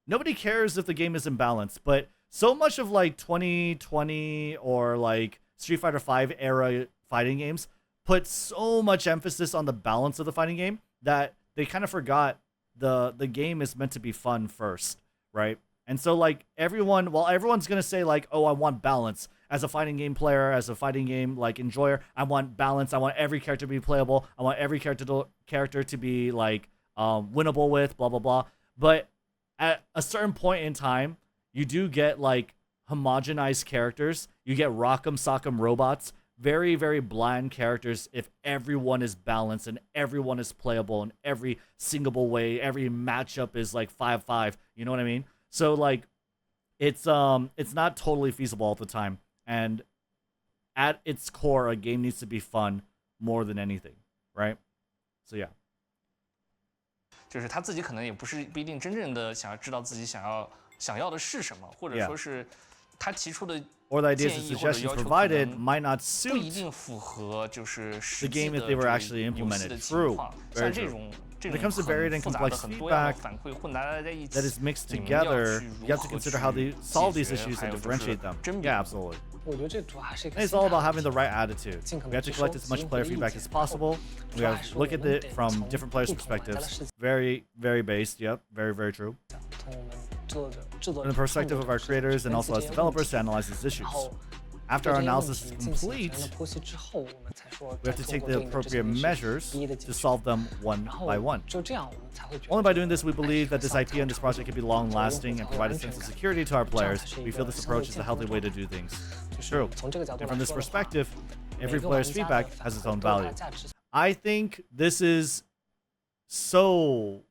A: Nobody cares if the game is imbalanced, but so much of like 2020 or like Street Fighter V era fighting games put so much emphasis on the balance of the fighting game that they kind of forgot the game is meant to be fun first, right? And so like everyone's gonna say like, oh, I want balance as a fighting game player, as a fighting game like enjoyer. I want balance. I want every character to be playable. I want every character to be like winnable with, blah blah blah. But at a certain point in time, you do get like homogenized characters. You get Rock'em Sock'em robots, very, very bland characters if everyone is balanced and everyone is playable in every singable way. Every matchup is like 5-5. You know what I mean? So like it's not totally feasible all the time. And at its core, a game needs to be fun more than anything, right? So yeah.
C: 就是他自己可能也不一定真正的想要知道自己想要的是什么，或者说是他提出的
A: or the ideas
C: 建
A: and
C: 议或者
A: suggestions
C: 要求可
A: provided
C: 能
A: might not
C: 不一
A: suit
C: 定符合就是实
A: the
C: 际
A: game
C: 的
A: if they were
C: 这个
A: actually
C: 游戏
A: implemented.
C: 的情
A: True,
C: 况，
A: very
C: 像这
A: true.
C: 种
A: When it comes to varied
C: 很
A: and
C: 复杂的
A: complex
C: 很多样的
A: feedback
C: 反馈混杂在一起
A: that is mixed
C: 你们要
A: together,
C: 去
A: you have to
C: 如何
A: consider how they
C: 去
A: solve
C: 解
A: these
C: 决
A: issues
C: 还
A: and
C: 有就是
A: differentiate them.
C: 甄别
A: Yeah, absolutely.
B: 我觉得这主要还是一个
A: And it's
B: 心
A: all
B: 态
A: about
B: 问
A: having the
B: 题
A: right attitude.
B: 尽可
A: We
B: 能
A: have to
B: 去收
A: collect as
B: 集
A: much
B: 用户
A: player
B: 的意
A: feedback
B: 见
A: as
B: 然后
A: possible. We
B: 抓
A: have
B: 说
A: look
B: 我
A: at
B: 们
A: it
B: 得
A: from
B: 从
A: different players'
B: 不同玩家的
A: perspectives.
B: 视角
A: Very, very based. Yep, very, very true.
B: 从我们制作
A: From the perspective of our creators and also as developers to analyze these
B: 然
A: issues.
B: 后
A: After
B: 对
A: our
B: 这些问
A: analysis
B: 题
A: is
B: 进行
A: complete,
B: 全面的剖析之后，我们才说
A: we have
B: 再
A: to
B: 通
A: take
B: 过
A: the
B: 对应的这些
A: appropriate
B: 论据
A: measures
B: 一一的解
A: to
B: 决。
A: solve them one
B: 然后
A: by one.
B: 就这样，我们才会觉得
A: Only by
B: 这
A: doing
B: 个
A: this, we believe that this
B: 上
A: IP and this project can be long lasting and provide a sense of security to our players. We feel this approach is a healthy way to do things.
B: 就是
A: True.
B: 从这个角度
A: And
B: 来
A: from this
B: 说的话
A: perspective,
B: 每
A: every
B: 个玩
A: player's
B: 家
A: feedback
B: 的反
A: has its
B: 馈
A: own
B: 都有它
A: value.
B: 价值。
A: I think this is so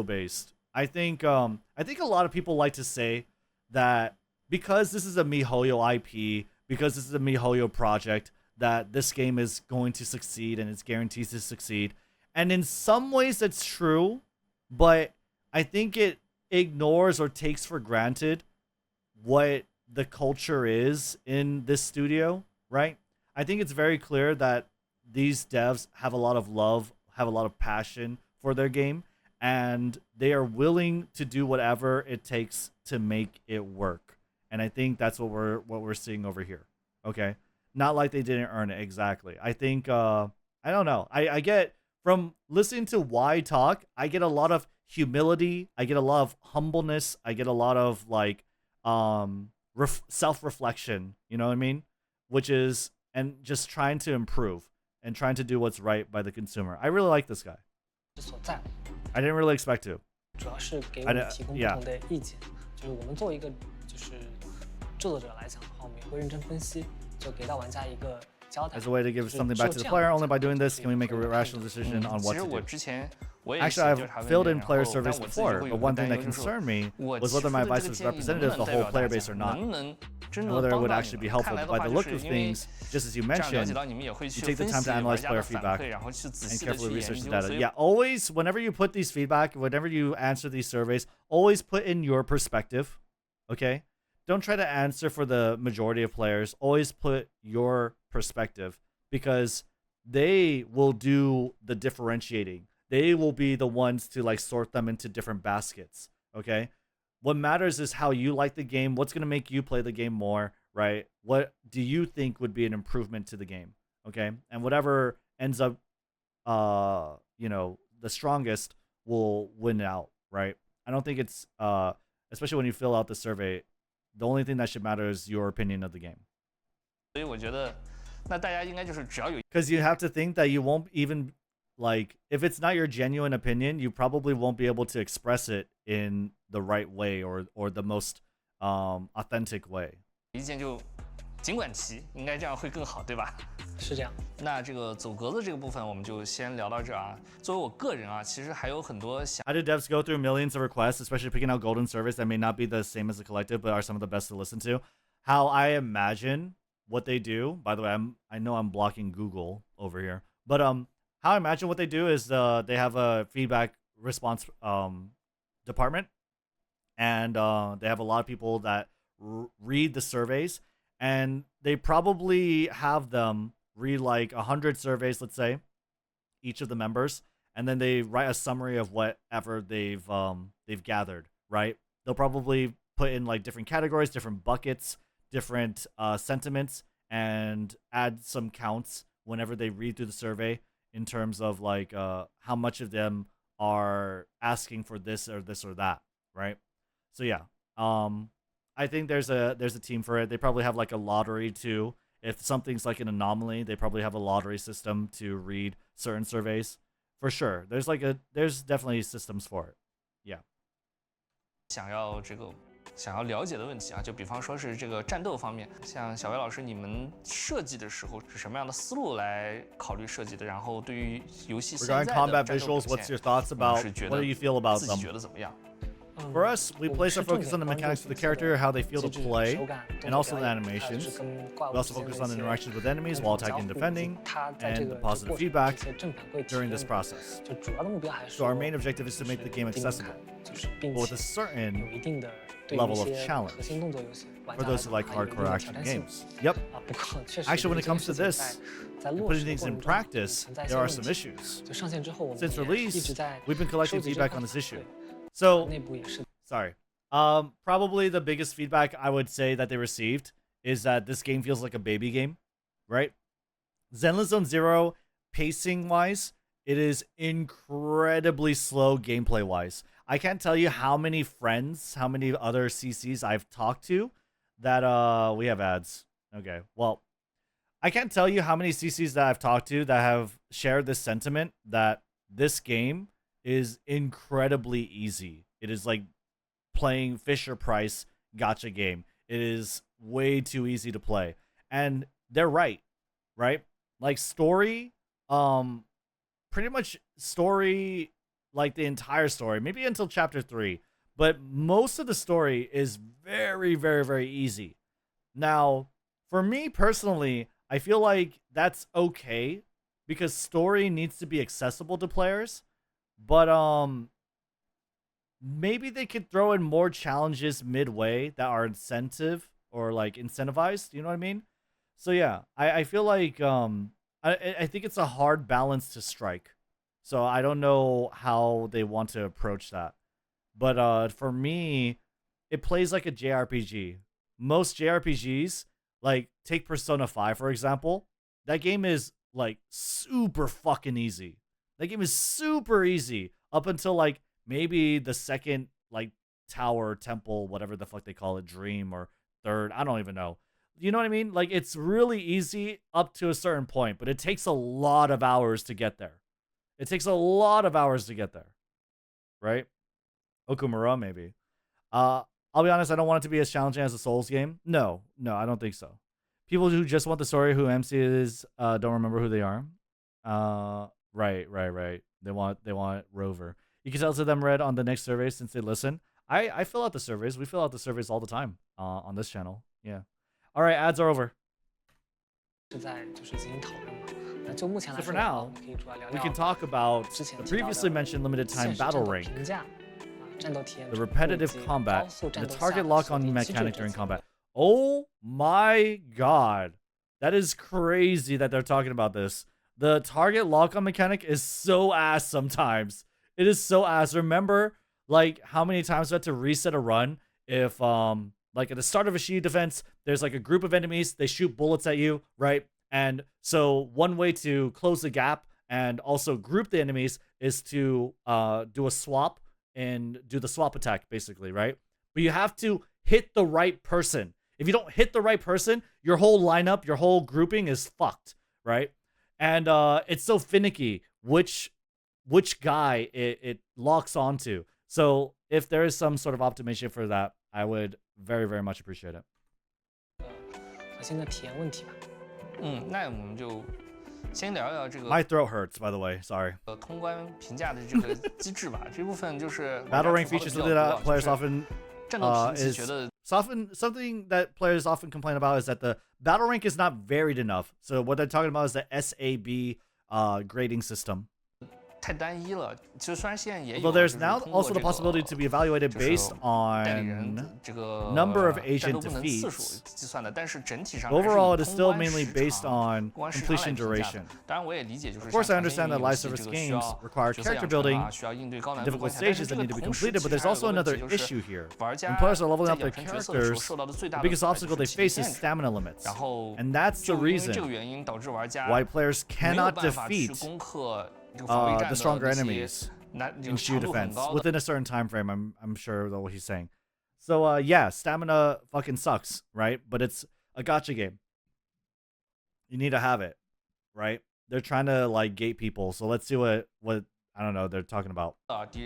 A: based. I think a lot of people like to say that because this is a MiHoYo IP, because this is a MiHoYo project, that this game is going to succeed and it's guaranteed to succeed. And in some ways that's true, but I think it ignores or takes for granted what the culture is in this studio, right? I think it's very clear that these devs have a lot of love, have a lot of passion for their game, and they are willing to do whatever it takes to make it work. And I think that's what we're seeing over here. Okay? Not like they didn't earn it exactly. I think I don't know. I get from listening to Y talk, I get a lot of humility, I get a lot of humbleness, I get a lot of like self-reflection, you know what I mean? Which is and just trying to improve and trying to do what's right by the consumer. I really like this guy.
B: 所在，
A: I didn't really expect to.
B: 主要是给我们提供不同的意见。就是我们作为一个就是制作者来讲的话，我们也会认真分析，就给到玩家一个交代。
A: As a way to give something back to the player, only by doing this can we make a rational decision on
C: 其
A: what
C: 实
A: to
C: 我
A: do.
C: 之前我也
A: Actually,
C: 写调查
A: I've
C: 问
A: filled
C: 卷
A: in
C: 然
A: player
C: 后但
A: surveys
C: 我自己
A: before,
C: 会
A: but
C: 有
A: one
C: 个
A: thing
C: 担
A: that
C: 忧，就是
A: concerned me
C: 我
A: was
C: 提
A: whether
C: 出
A: my
C: 的这
A: advice
C: 个
A: was
C: 建议
A: representative of
C: 能
A: the
C: 不
A: whole
C: 能代
A: player
C: 表大
A: base
C: 家
A: or
C: 能
A: not,
C: 不能真
A: and
C: 的
A: whether it
C: 帮
A: would
C: 到
A: actually
C: 你
A: be
C: 们？
A: helpful.
C: 看来
A: But
C: 的
A: by
C: 话
A: the
C: 就
A: look
C: 是
A: of
C: 因为
A: things, just as you
C: 这样了解
A: mentioned,
C: 到你们也会
A: you
C: 去
A: take the
C: 分
A: time
C: 析
A: to
C: 玩
A: analyze
C: 家的
A: player
C: 反
A: feedback
C: 馈，然后去仔
A: and
C: 细的
A: carefully
C: 去
A: research
C: 研
A: the
C: 究。
A: data.
C: 所以
A: Yeah, always, whenever you put these feedback, whenever you answer these surveys, always put in your perspective, okay? Don't try to answer for the majority of players. Always put your perspective because they will do the differentiating. They will be the ones to like sort them into different baskets, okay? What matters is how you like the game, what's going to make you play the game more, right? What do you think would be an improvement to the game, okay? And whatever ends up the strongest will win out, right? I don't think it's especially when you fill out the survey, the only thing that should matter is your opinion of the game.
C: 所以我觉得，那大家应该就是只要有
A: Because you have to think that you won't even like if it's not your genuine opinion, you probably won't be able to express it in the right way or the most authentic way.
C: 意见就尽管提，应该这样会更好，对吧？
B: 是这样。
C: 那这个走格子这个部分我们就先聊到这儿啊。作为我个人啊，其实还有很多想。
A: How do devs go through millions of requests, especially picking out golden surveys that may not be the same as the collective, but are some of the best to listen to? How I imagine what they do. By the way, I know I'm blocking Google over here, but how I imagine what they do is they have a feedback response department, and they have a lot of people that read the surveys, and they probably have them read like 100 surveys, let's say, each of the members, and then they write a summary of whatever they've gathered, right? They'll probably put in like different categories, different buckets, different sentiments, and add some counts whenever they read through the survey in terms of like how much of them are asking for this or that, right? So yeah, I think there's a team for it. They probably have like a lottery too. If something's like an anomaly, they probably have a lottery system to read certain surveys. For sure, there's definitely systems for it. Yeah.
C: 想要了解的问题啊，就比方说是这个战斗方面，像小魏老师，你们设计的时候是什么样的思路来考虑设计的？然后对于游戏现在
A: Regarding
C: 的
A: combat
C: 战斗
A: visuals,
C: 表
A: what's
C: 现
A: your thoughts about
C: 是觉
A: what
C: 得
A: do you feel about
C: 自己
A: them?
C: 觉得怎么样？
A: For us, we place our focus on the mechanics of the character, how they feel to play, and also the animations. We also focus on the interactions with enemies while attacking and defending, and the positive feedback during this process. So our main objective is to make the game accessible, but with a certain level of challenge for those who like hardcore action games. Yep. Actually, when it comes to this, putting things in practice, there are some issues. Since release, we've been collecting feedback on this issue. So, sorry. Probably the biggest feedback I would say that they received is that this game feels like a baby game, right? Zenless Zone Zero, pacing-wise, it is incredibly slow gameplay-wise. I can't tell you how many friends, how many other CCs I've talked to that, we have ads. Okay, well, I can't tell you how many CCs that I've talked to that have shared this sentiment that this game is incredibly easy. It is like playing Fisher-Price gacha game. It is way too easy to play. And they're right? Like story, pretty much story, like the entire story, maybe until chapter 3. But most of the story is very, very, very easy. Now, for me personally, I feel like that's okay because story needs to be accessible to players. But maybe they could throw in more challenges midway that are incentivized, you know what I mean? So yeah, I feel like I think it's a hard balance to strike. So I don't know how they want to approach that. But for me, it plays like a JRPG. Most JRPGs, like take Persona 5 for example, that game is like super fucking easy. That game is super easy up until like maybe the second like tower, temple, whatever the fuck they call it, dream or third, I don't even know. You know what I mean? Like it's really easy up to a certain point, but it takes a lot of hours to get there. It takes a lot of hours to get there. Right? Okumura maybe. I'll be honest, I don't want it to be as challenging as a Souls game. No, I don't think so. People who just want the story, who MC is, don't remember who they are. Right. They want Rover. You can tell to them Red on the next survey since they listen. I fill out the surveys. We fill out the surveys all the time on this channel. Yeah. All right, ads are over. So for now, we can talk about the previously mentioned limited time battle rank, the repetitive combat, and the target lock-on mechanic during combat. Oh my god. That is crazy that they're talking about this. The target lock-on mechanic is so ass sometimes. It is so ass. Remember, like, how many times we had to reset a run if, like, at the start of a Shi defense, there's, like, a group of enemies. They shoot bullets at you, right? And so one way to close the gap and also group the enemies is to do a swap and do the swap attack, basically, right? But you have to hit the right person. If you don't hit the right person, your whole lineup, your whole grouping is fucked, right? And it's so finicky which guy it locks onto. So if there is some sort of optimization for that, I would very, very much appreciate it.
C: 核心的体验问题吧。那我们就先聊一聊这个。
A: My throat hurts, by the way. Sorry.
C: 通关评价的这个机制吧，这部分就是
A: battle rank features that players often something that players often complain about is that the battle rank is not varied enough. So what they're talking about is the SAB grading system.
C: 太单一了，其实虽然现在也有。
A: Although there's now also the possibility to be evaluated based on number of agent defeats.
C: 计算的，但是整体上
A: overall, it is still mainly based on completion duration.
C: 当然，我也理解，就是
A: of course, I understand that live service games require character building, and difficult stages that need to be completed, but there's also another issue here. When players are leveling up their characters, the biggest obstacle they face is stamina limits, and that's the reason why players cannot defeat the stronger enemies in Shu defense within a certain time frame. I'm sure that's what he's saying. So yeah, stamina fucking sucks, right? But it's a gacha game. You need to have it, right? They're trying to like gate people. So let's see what I don't know they're talking about. The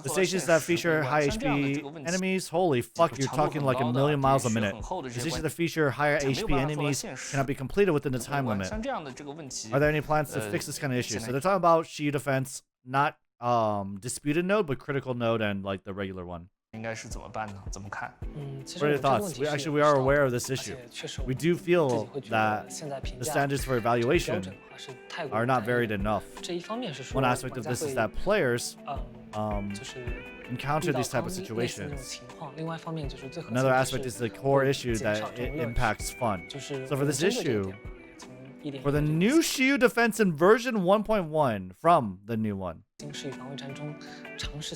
A: stages that feature high HP enemies, holy fuck, you're talking like a million miles a minute. The stages that feature higher HP enemies cannot be completed within the time limit. Are there any plans to fix this kind of issue? So they're talking about Shi defense, not disputed node, but critical node and like the regular one.
C: 应该是怎么办呢？怎么看？
B: 其
A: What are
B: 实
A: your thoughts? We are aware of this issue. We do feel that the standards for evaluation are not varied enough. One aspect of this is that players encounter these type of situations. Another aspect is the core issue that it impacts fun. So for this issue, for the new Shiyu defense in version 1.1 from the new one,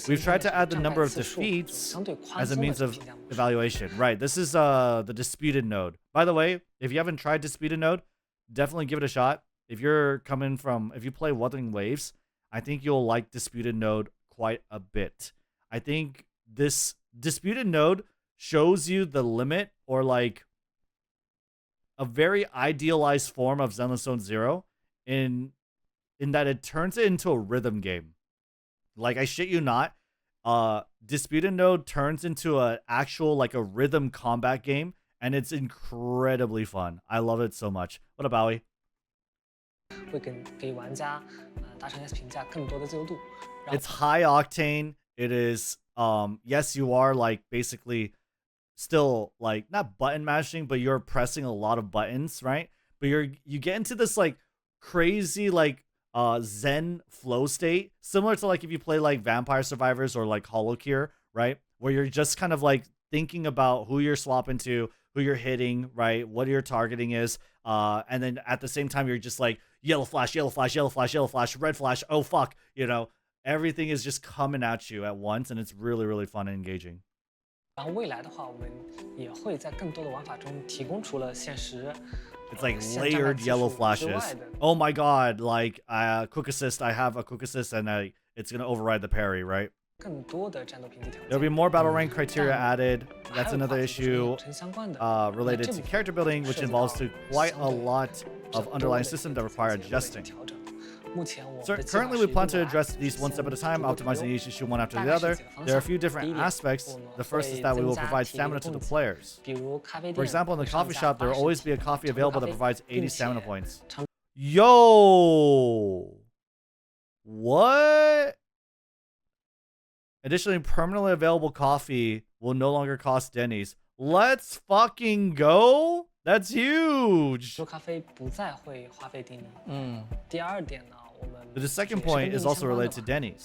A: we've tried to add the number of defeats as a means of evaluation. Right, this is the disputed node. By the way, if you haven't tried disputed node, definitely give it a shot. If you play Wuthering Waves, I think you'll like disputed node quite a bit. I think this disputed node shows you the limit, or like a very idealized form of Zenless Zone Zero in that it turns it into a rhythm game. Like, I shit you not, Disputed Node turns into a actual like a rhythm combat game, and it's incredibly fun. I love it so much. What about Bowie?
B: 会给玩家达成 S 评价更多的自由度。
A: It's high octane. It is yes, you are like basically still like not button mashing, but you're pressing a lot of buttons, right? But you get into this like crazy like zen flow state, similar to like if you play like Vampire Survivors or like Holocure, right? Where you're just kind of like thinking about who you're swapping to, who you're hitting, right? What your targeting is, and then at the same time you're just like yellow flash, yellow flash, yellow flash, yellow flash, red flash, oh fuck, you know, everything is just coming at you at once, and it's really, really fun and engaging.
B: 然后未来的话，我们也会在更多的玩法中提供除了限时。
A: It's like layered yellow flashes. Oh my god, like quick assist. I have a quick assist, and it's gonna override the parry, right? There'll be more battle rank criteria added. That's another issue related to character building, which involves quite a lot of underlying systems that require adjusting. So currently, we plan to address these one step at a time, optimizing each issue one after the other. There are a few different aspects. The first is that we will provide stamina to the players. For example, in the coffee shop, there will always be a coffee available that provides 80 stamina points. Yo! What? Additionally, permanently available coffee will no longer cost Denny's. Let's fucking go! That's huge! The second point is also related to Denny's.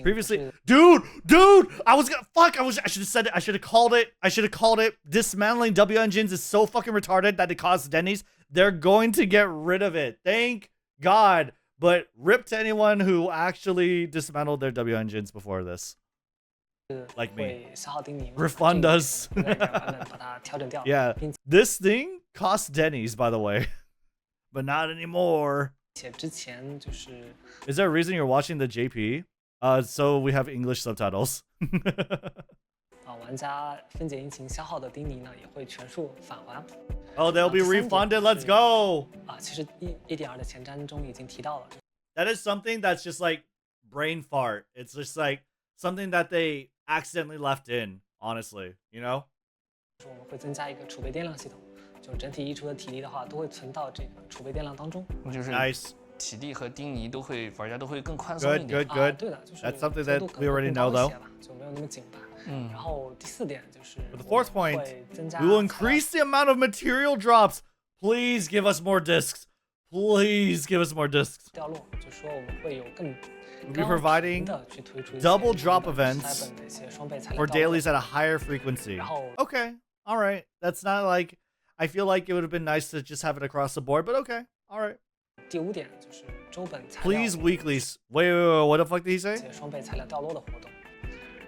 A: Previously, dude, I should have said it. I should have called it. Dismantling W engines is so fucking retarded that it costs Denny's. They're going to get rid of it. Thank God. But rip to anyone who actually dismantled their W engines before this. Like me. Refund us. Yeah. This thing costs Denny's, by the way. But not anymore. Is there a reason you're watching the JP? So we have English subtitles. Oh, they'll be refunded. Let's go. That is something that's just like brain fart. It's just like something that they accidentally left in, honestly, you know?
B: 就是整体溢出的体力的话，都会存到这个储备电量当中。
C: 就是
A: nice
C: 体力和丁尼都会玩家都会更宽松一点。
A: Good.
B: 对的，就是
A: That's something that we already know though.
B: 就没有那么紧吧。然后第四点就是
A: For the fourth point, we will increase the amount of material drops. Please give us more discs. Please give us more discs.
B: 掉落，就说我们会有更
A: We'll be providing double drop events for dailies at a higher frequency. Okay, all right. That's not like. I feel like it would have been nice to just have it across the board, but okay, all right.
B: 第五点就是周本材料
A: Please weeklies. Wait, what the fuck did he say?
B: 双倍材料掉落的活动。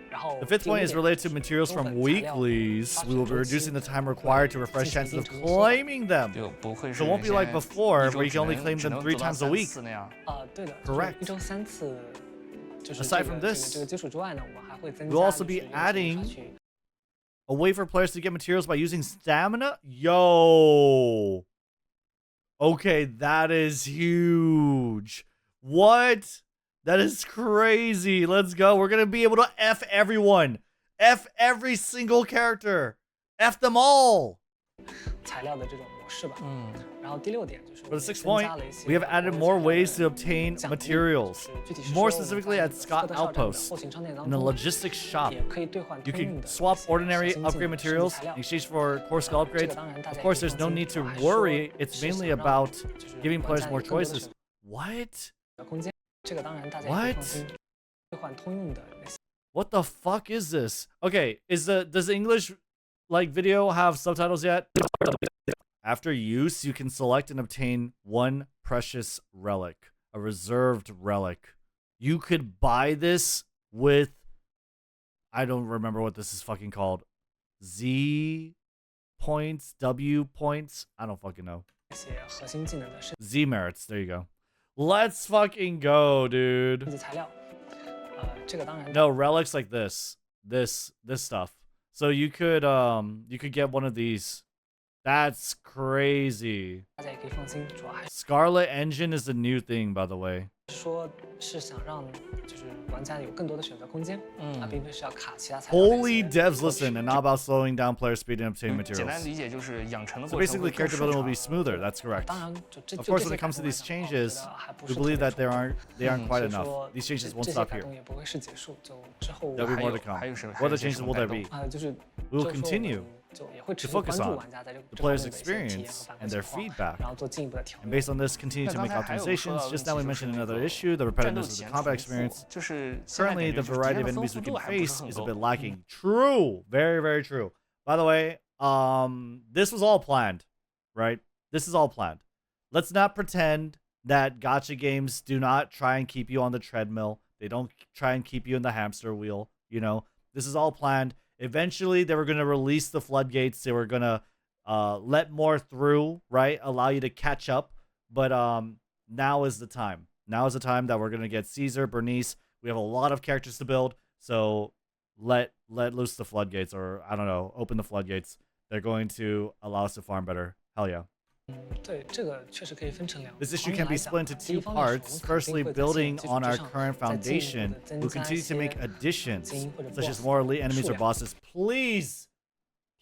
B: 然后
A: The fifth point is related to materials from weeklies. We will be reducing the time required to refresh chances of claiming them.
C: 就不会
A: So it won't be like before, where you can only claim them 3 times a week.
B: 对的
A: Correct.
B: 一周3次。
A: Aside from this,
B: 这个基础之外呢，我们还会增加
A: we'll also be adding a way for players to get materials by using stamina? Yo. Okay, that is huge. What? That is crazy. Let's go. We're going to be able to F everyone. F every single character. F them all.
B: 材料的这种模式吧。然后第6点就是
A: For the 6th point, we have added more ways to obtain materials. More specifically at Scott Outpost, in the logistics shop, you can swap ordinary upgrade materials in exchange for core skill upgrades. Of course, there's no need to worry. It's mainly about giving players more choices. What? What the fuck is this? Okay, does the English video have subtitles yet? After use, you can select and obtain one precious relic, a reserved relic. You could buy this with, I don't remember what this is fucking called. Z points, W points, I don't fucking know. Z merits, there you go. Let's fucking go, dude. No, relics like this stuff. So you could get one of these. That's crazy. Scarlet Engine is the new thing, by the way. Holy devs listen, and not about slowing down player speed and obtaining materials. So basically, character building will be smoother. That's correct. Of course, when it comes to these changes, we believe that they aren't quite enough. These changes won't stop here. There'll be more to come. What other changes will there be? We will continue to focus on the player's experience and their feedback. And based on this, continue to make optimizations. Just now we mentioned another issue, the repetitiveness of the combat experience. Currently, the variety of enemies we can face is a bit lacking. True. Very, very true. By the way, this was all planned, right? This is all planned. Let's not pretend that gacha games do not try and keep you on the treadmill. They don't try and keep you in the hamster wheel, you know? This is all planned. Eventually, they were going to release the floodgates. They were going to let more through, right? Allow you to catch up. But now is the time. Now is the time that we're going to get Caesar, Bernice. We have a lot of characters to build. So let loose the floodgates, or I don't know, open the floodgates. They're going to allow us to farm better. Hell yeah. This issue can be split into two parts. Firstly, building on our current foundation, we'll continue to make additions, such as more elite enemies or bosses. Please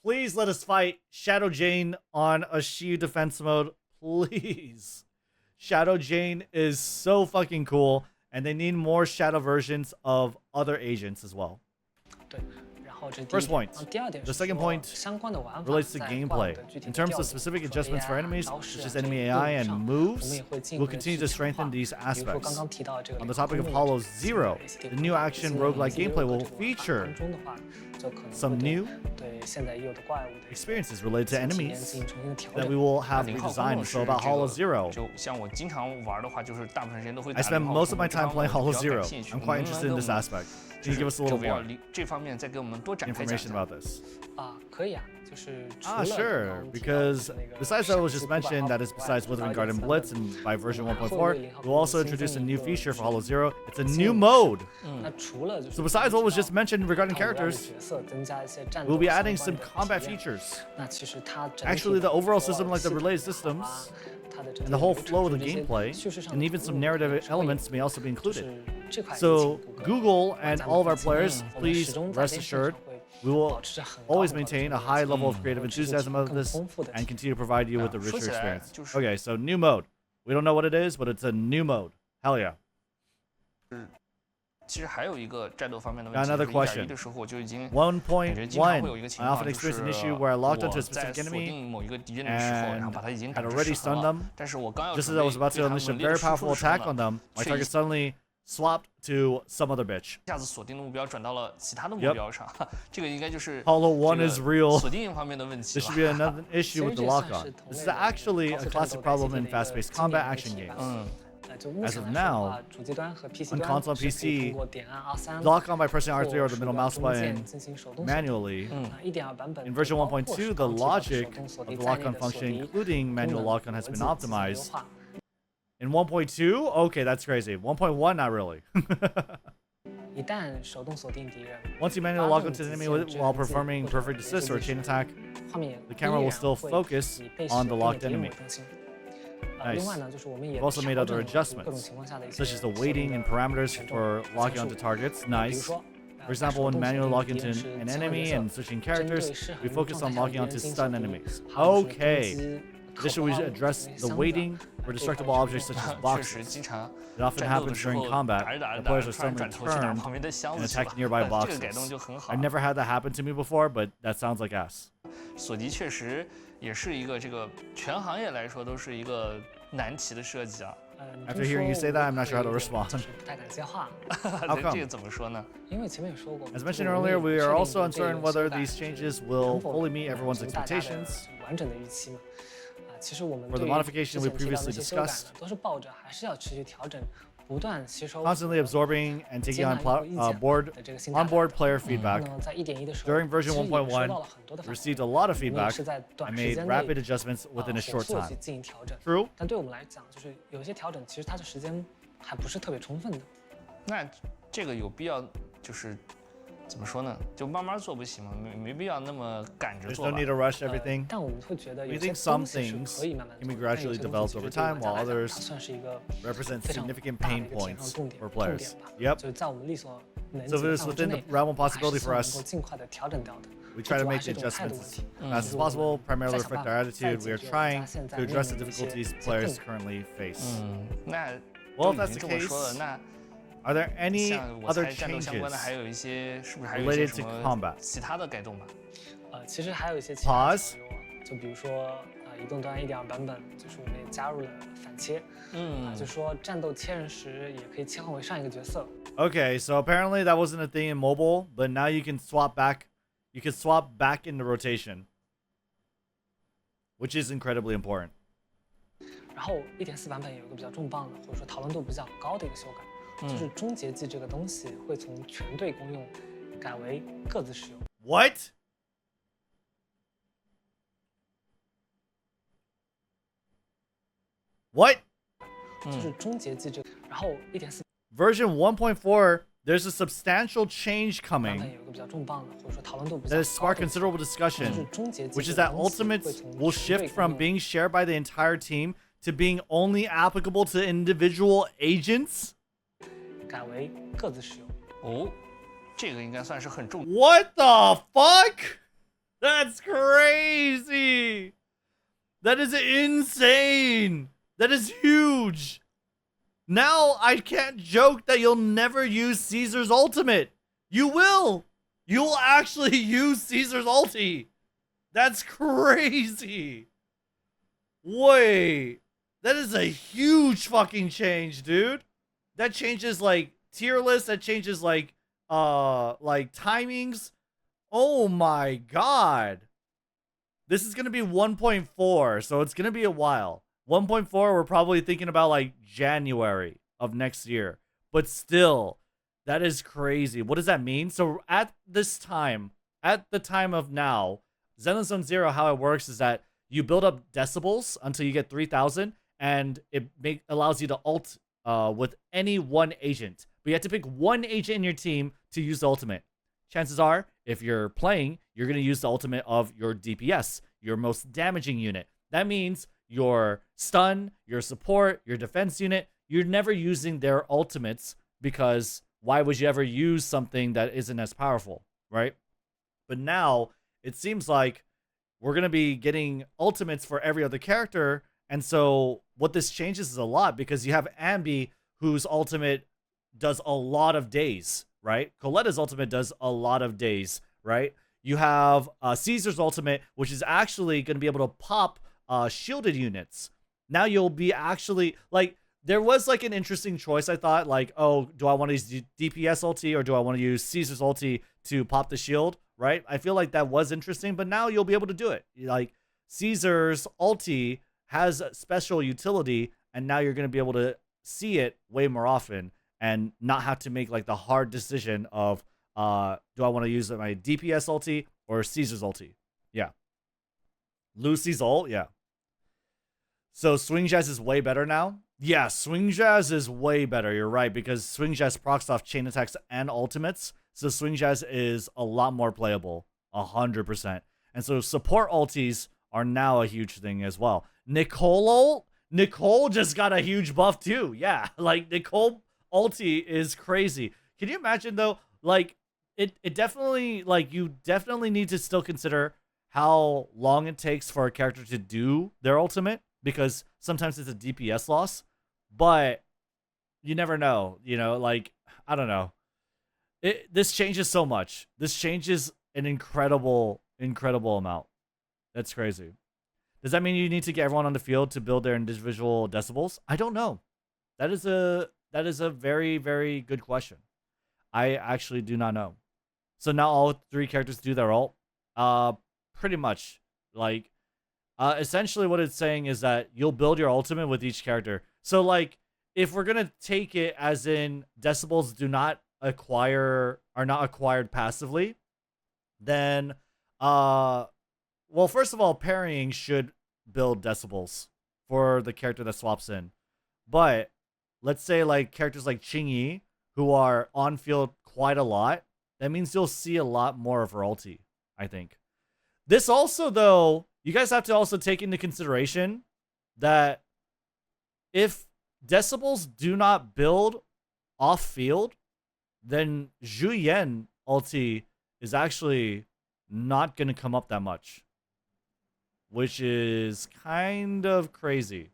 A: let us fight Shadow Jane on a Shiyu defense mode. Please. Shadow Jane is so fucking cool, and they need more Shadow versions of other agents as well. First point. The second point relates to gameplay. In terms of specific adjustments for enemies, such as enemy AI and moves, we'll continue to strengthen these aspects. On the topic of Hollow Zero, the new action roguelike gameplay will feature some new experiences related to enemies that we will have redesigned. So about Hollow Zero, I spend most of my time playing Hollow Zero. I'm quite interested in this aspect. Can you give us a little more information about this? Sure. Because besides what was just mentioned, that is besides Withering Garden Blitz and by version 1.4, we'll also introduce a new feature for Hollow Zero. It's a new mode. So besides what was just mentioned regarding characters, we'll be adding some combat features. Actually, the overall system, like the related systems, and the whole flow of the gameplay, and even some narrative elements may also be included. So Google and all of our players, please rest assured, we will always maintain a high level of creative enthusiasm of this and continue to provide you with a richer experience. Okay, so new mode. We don't know what it is, but it's a new mode. Hell yeah. Got another question. 1.1. I often experience an issue where I locked onto a specific enemy and had already stunned them. Just as I was about to unleash a very powerful attack on them, my target suddenly swapped to some other bitch. Hollow 1 is real. This should be another issue with the lock-on. This is actually a classic problem in fast-paced combat action games. As of now, on console and PC, lock on by pressing R3 or the middle mouse button manually. In version 1.2, the logic of the lock on function, including manual lock on, has been optimized. In 1.2, okay, that's crazy. 1.1, not really. Once you manually lock onto the enemy while performing perfect assist or chain attack, the camera will still focus on the locked enemy. Nice. We've also made other adjustments, such as the weighting and parameters for locking onto targets. Nice. For example, when manually locking into an enemy and switching characters, we focus on locking onto stun enemies. Okay. Additionally, we should address the waiting for destructible objects such as
C: 确
A: boxes.
C: 实经常
A: It often
C: 战斗的
A: happens
C: 时候
A: during combat.
C: 打着打着
A: The
C: 打
A: players
C: 着
A: are
C: 突然
A: suddenly
C: 转头去打
A: turned
C: 旁边的箱
A: and
C: 子去
A: attack
C: 了，
A: nearby
C: 这个
A: boxes.
C: 改动就很好
A: I。never had that happen to me before, but that sounds like ass.
C: 索迪确实也是一个这个全行业来说都是一个难题的设計啊。
A: After hearing you say that, I'm not sure how to respond.
B: 不太敢接话。
C: 这个怎么说呢？
B: 因为前面也说过
A: As mentioned earlier, we are also uncertain whether these changes will fully meet everyone's expectations.
B: 完整的预期嘛。其实我们
A: For the modification we previously discussed,
B: 都是抱着还是要持续调整，不断吸收
A: constantly absorbing and taking on onboard player feedback.
B: 在1.1的时候
A: During version 1.1,
B: 1
A: I received a lot of
B: 我们
A: feedback
B: 也是在
A: and
B: 短时
A: made
B: 间
A: rapid
B: 内
A: adjustments within a short
B: 火速地
A: time.
B: 进行调整。
A: True.
B: 但对我们来讲，就是有些调整其实它的时间还不是特别充分的。
C: 那这个有必要就是怎么说呢？就慢慢做不行吗？没必要那么赶着
A: There's
C: 做
A: no
C: 吧
A: need to rush everything.
B: 但我们会觉得
A: We
B: 有些
A: think some
B: 东西是
A: things
B: 可以慢慢
A: can be
B: 做的，但
A: gradually
B: 有些东
A: developed
B: 西
A: over
B: 其实对
A: time,
B: 大
A: while
B: 家来讲
A: others
B: 它算是一个
A: represent
B: 非常
A: significant
B: 大的
A: pain
B: 一个减
A: points
B: 伤重点
A: for
B: 重
A: players.
B: 点吧。
A: Yep.
B: 就是在我们力所能
A: So
B: 及
A: if
B: 的
A: it's
B: 范围之
A: within the
B: 内，
A: realm of
B: 还是
A: possibility
B: 希
A: for
B: 望
A: us,
B: 能够尽快的调整掉的。
A: we
B: 这
A: try to
B: 主要
A: make
B: 是
A: the
B: 一种态度问
A: adjustments
B: 题。
A: as
B: 就是
A: possible, primarily
B: 再想
A: reflect
B: 办
A: our
B: 法再
A: attitude.
B: 解
A: We are
B: 决
A: trying
B: 大家现在
A: to
B: 面
A: address the
B: 临的一些
A: difficulties
B: 困
A: players
B: 难。
A: currently face.
C: 那
A: Well,
C: 都
A: if
C: 已
A: that's
C: 经
A: the
C: 这么说了，
A: case,
C: 那
A: are there any
C: 像我
A: other
C: 猜战斗相关的还
A: changes?
C: 有一些，是不是还有一些
A: related
C: 什
A: to
C: 么
A: combat?
C: 其他的改动吧？
B: 其实还有一些其他的
A: Pause
B: 小优啊，就比如说移动端1.2版本，就是我们也加入了反切，就说战斗切人时也可以切换为上一个角色。
A: Okay, so apparently that wasn't a thing in mobile, but now you can swap back. You can swap back into rotation, which is incredibly important.
B: 然后1.4版本有一个比较重磅的，或者说讨论度比较高的一个修改，就是终结技这个东西会从全队公用改为各自使用。
A: What? What?
B: 就是终结技这个，然后1.4
A: Version 1.4, there's a substantial change
B: 版
A: coming
B: 本有一个比较重磅的，或者说讨论度比较
A: that
B: 高
A: has
B: 的
A: sparked
B: 一个
A: considerable
B: 就是
A: discussion,
B: 终结技
A: which
B: 这
A: is
B: 个
A: that
B: 东西会
A: ultimates
B: 从
A: will
B: 全
A: shift
B: 队
A: from
B: 公用
A: being shared by the entire team to being only applicable to individual agents?
B: 改为各自使用。
C: 哦，这个应该算是很重。
A: What the fuck? That's crazy. That is insane. That is huge. Now I can't joke that you'll never use Caesar's ultimate. You will. You will actually use Caesar's ulti. That's crazy. Wait. That is a huge fucking change, dude. That changes like tier list, that changes like timings. Oh my god. This is going to be 1.4, so it's going to be a while. 1.4, we're probably thinking about like January of next year. But still, that is crazy. What does that mean? So at this time, at the time of now, Zenless Zone Zero, how it works is that you build up decibels until you get 3,000, and it allows you to ult with any one agent. But you have to pick one agent in your team to use the ultimate. Chances are, if you're playing, you're going to use the ultimate of your DPS, your most damaging unit. That means your stun, your support, your defense unit, you're never using their ultimates, because why would you ever use something that isn't as powerful, right? But now, it seems like we're going to be getting ultimates for every other character, and so what this changes is a lot, because you have Ambi, whose ultimate does a lot of days, right? Coletta's ultimate does a lot of days, right? You have Caesar's ultimate, which is actually going to be able to pop shielded units. Now you'll be actually, like, there was like an interesting choice, I thought, like, oh, do I want to use DPS ulti or do I want to use Caesar's ulti to pop the shield, right? I feel like that was interesting, but now you'll be able to do it. Like, Caesar's ulti has special utility, and now you're going to be able to see it way more often and not have to make like the hard decision of do I want to use my DPS ulti or Caesar's ulti? Yeah. Lucy's ult? Yeah. So Swing Jazz is way better now? Yeah, Swing Jazz is way better. You're right, because Swing Jazz procs off chain attacks and ultimates. So Swing Jazz is a lot more playable. 100%. And so support ultis are now a huge thing as well. Nicole just got a huge buff too. Yeah, like Nicole ulti is crazy. Can you imagine though? Like it definitely, like, you definitely need to still consider how long it takes for a character to do their ultimate, because sometimes it's a DPS loss, but you never know, like, I don't know. This changes so much. This changes an incredible amount. That's crazy. Does that mean you need to get everyone on the field to build their individual decibels? I don't know. That is a very, very good question. I actually do not know. So now all 3 characters do their ult. Pretty much. Like, essentially what it's saying is that you'll build your ultimate with each character. So, like, if we're gonna take it as in decibels are not acquired passively, then well, first of all, parrying should build decibels for the character that swaps in. But let's say like characters like Qingyi, who are on field quite a lot, that means you'll see a lot more of her ulti, I think. This also, though, you guys have to also take into consideration that if decibels do not build off field, then Zhu Yan ulti is actually not going to come up that much, which is kind of crazy,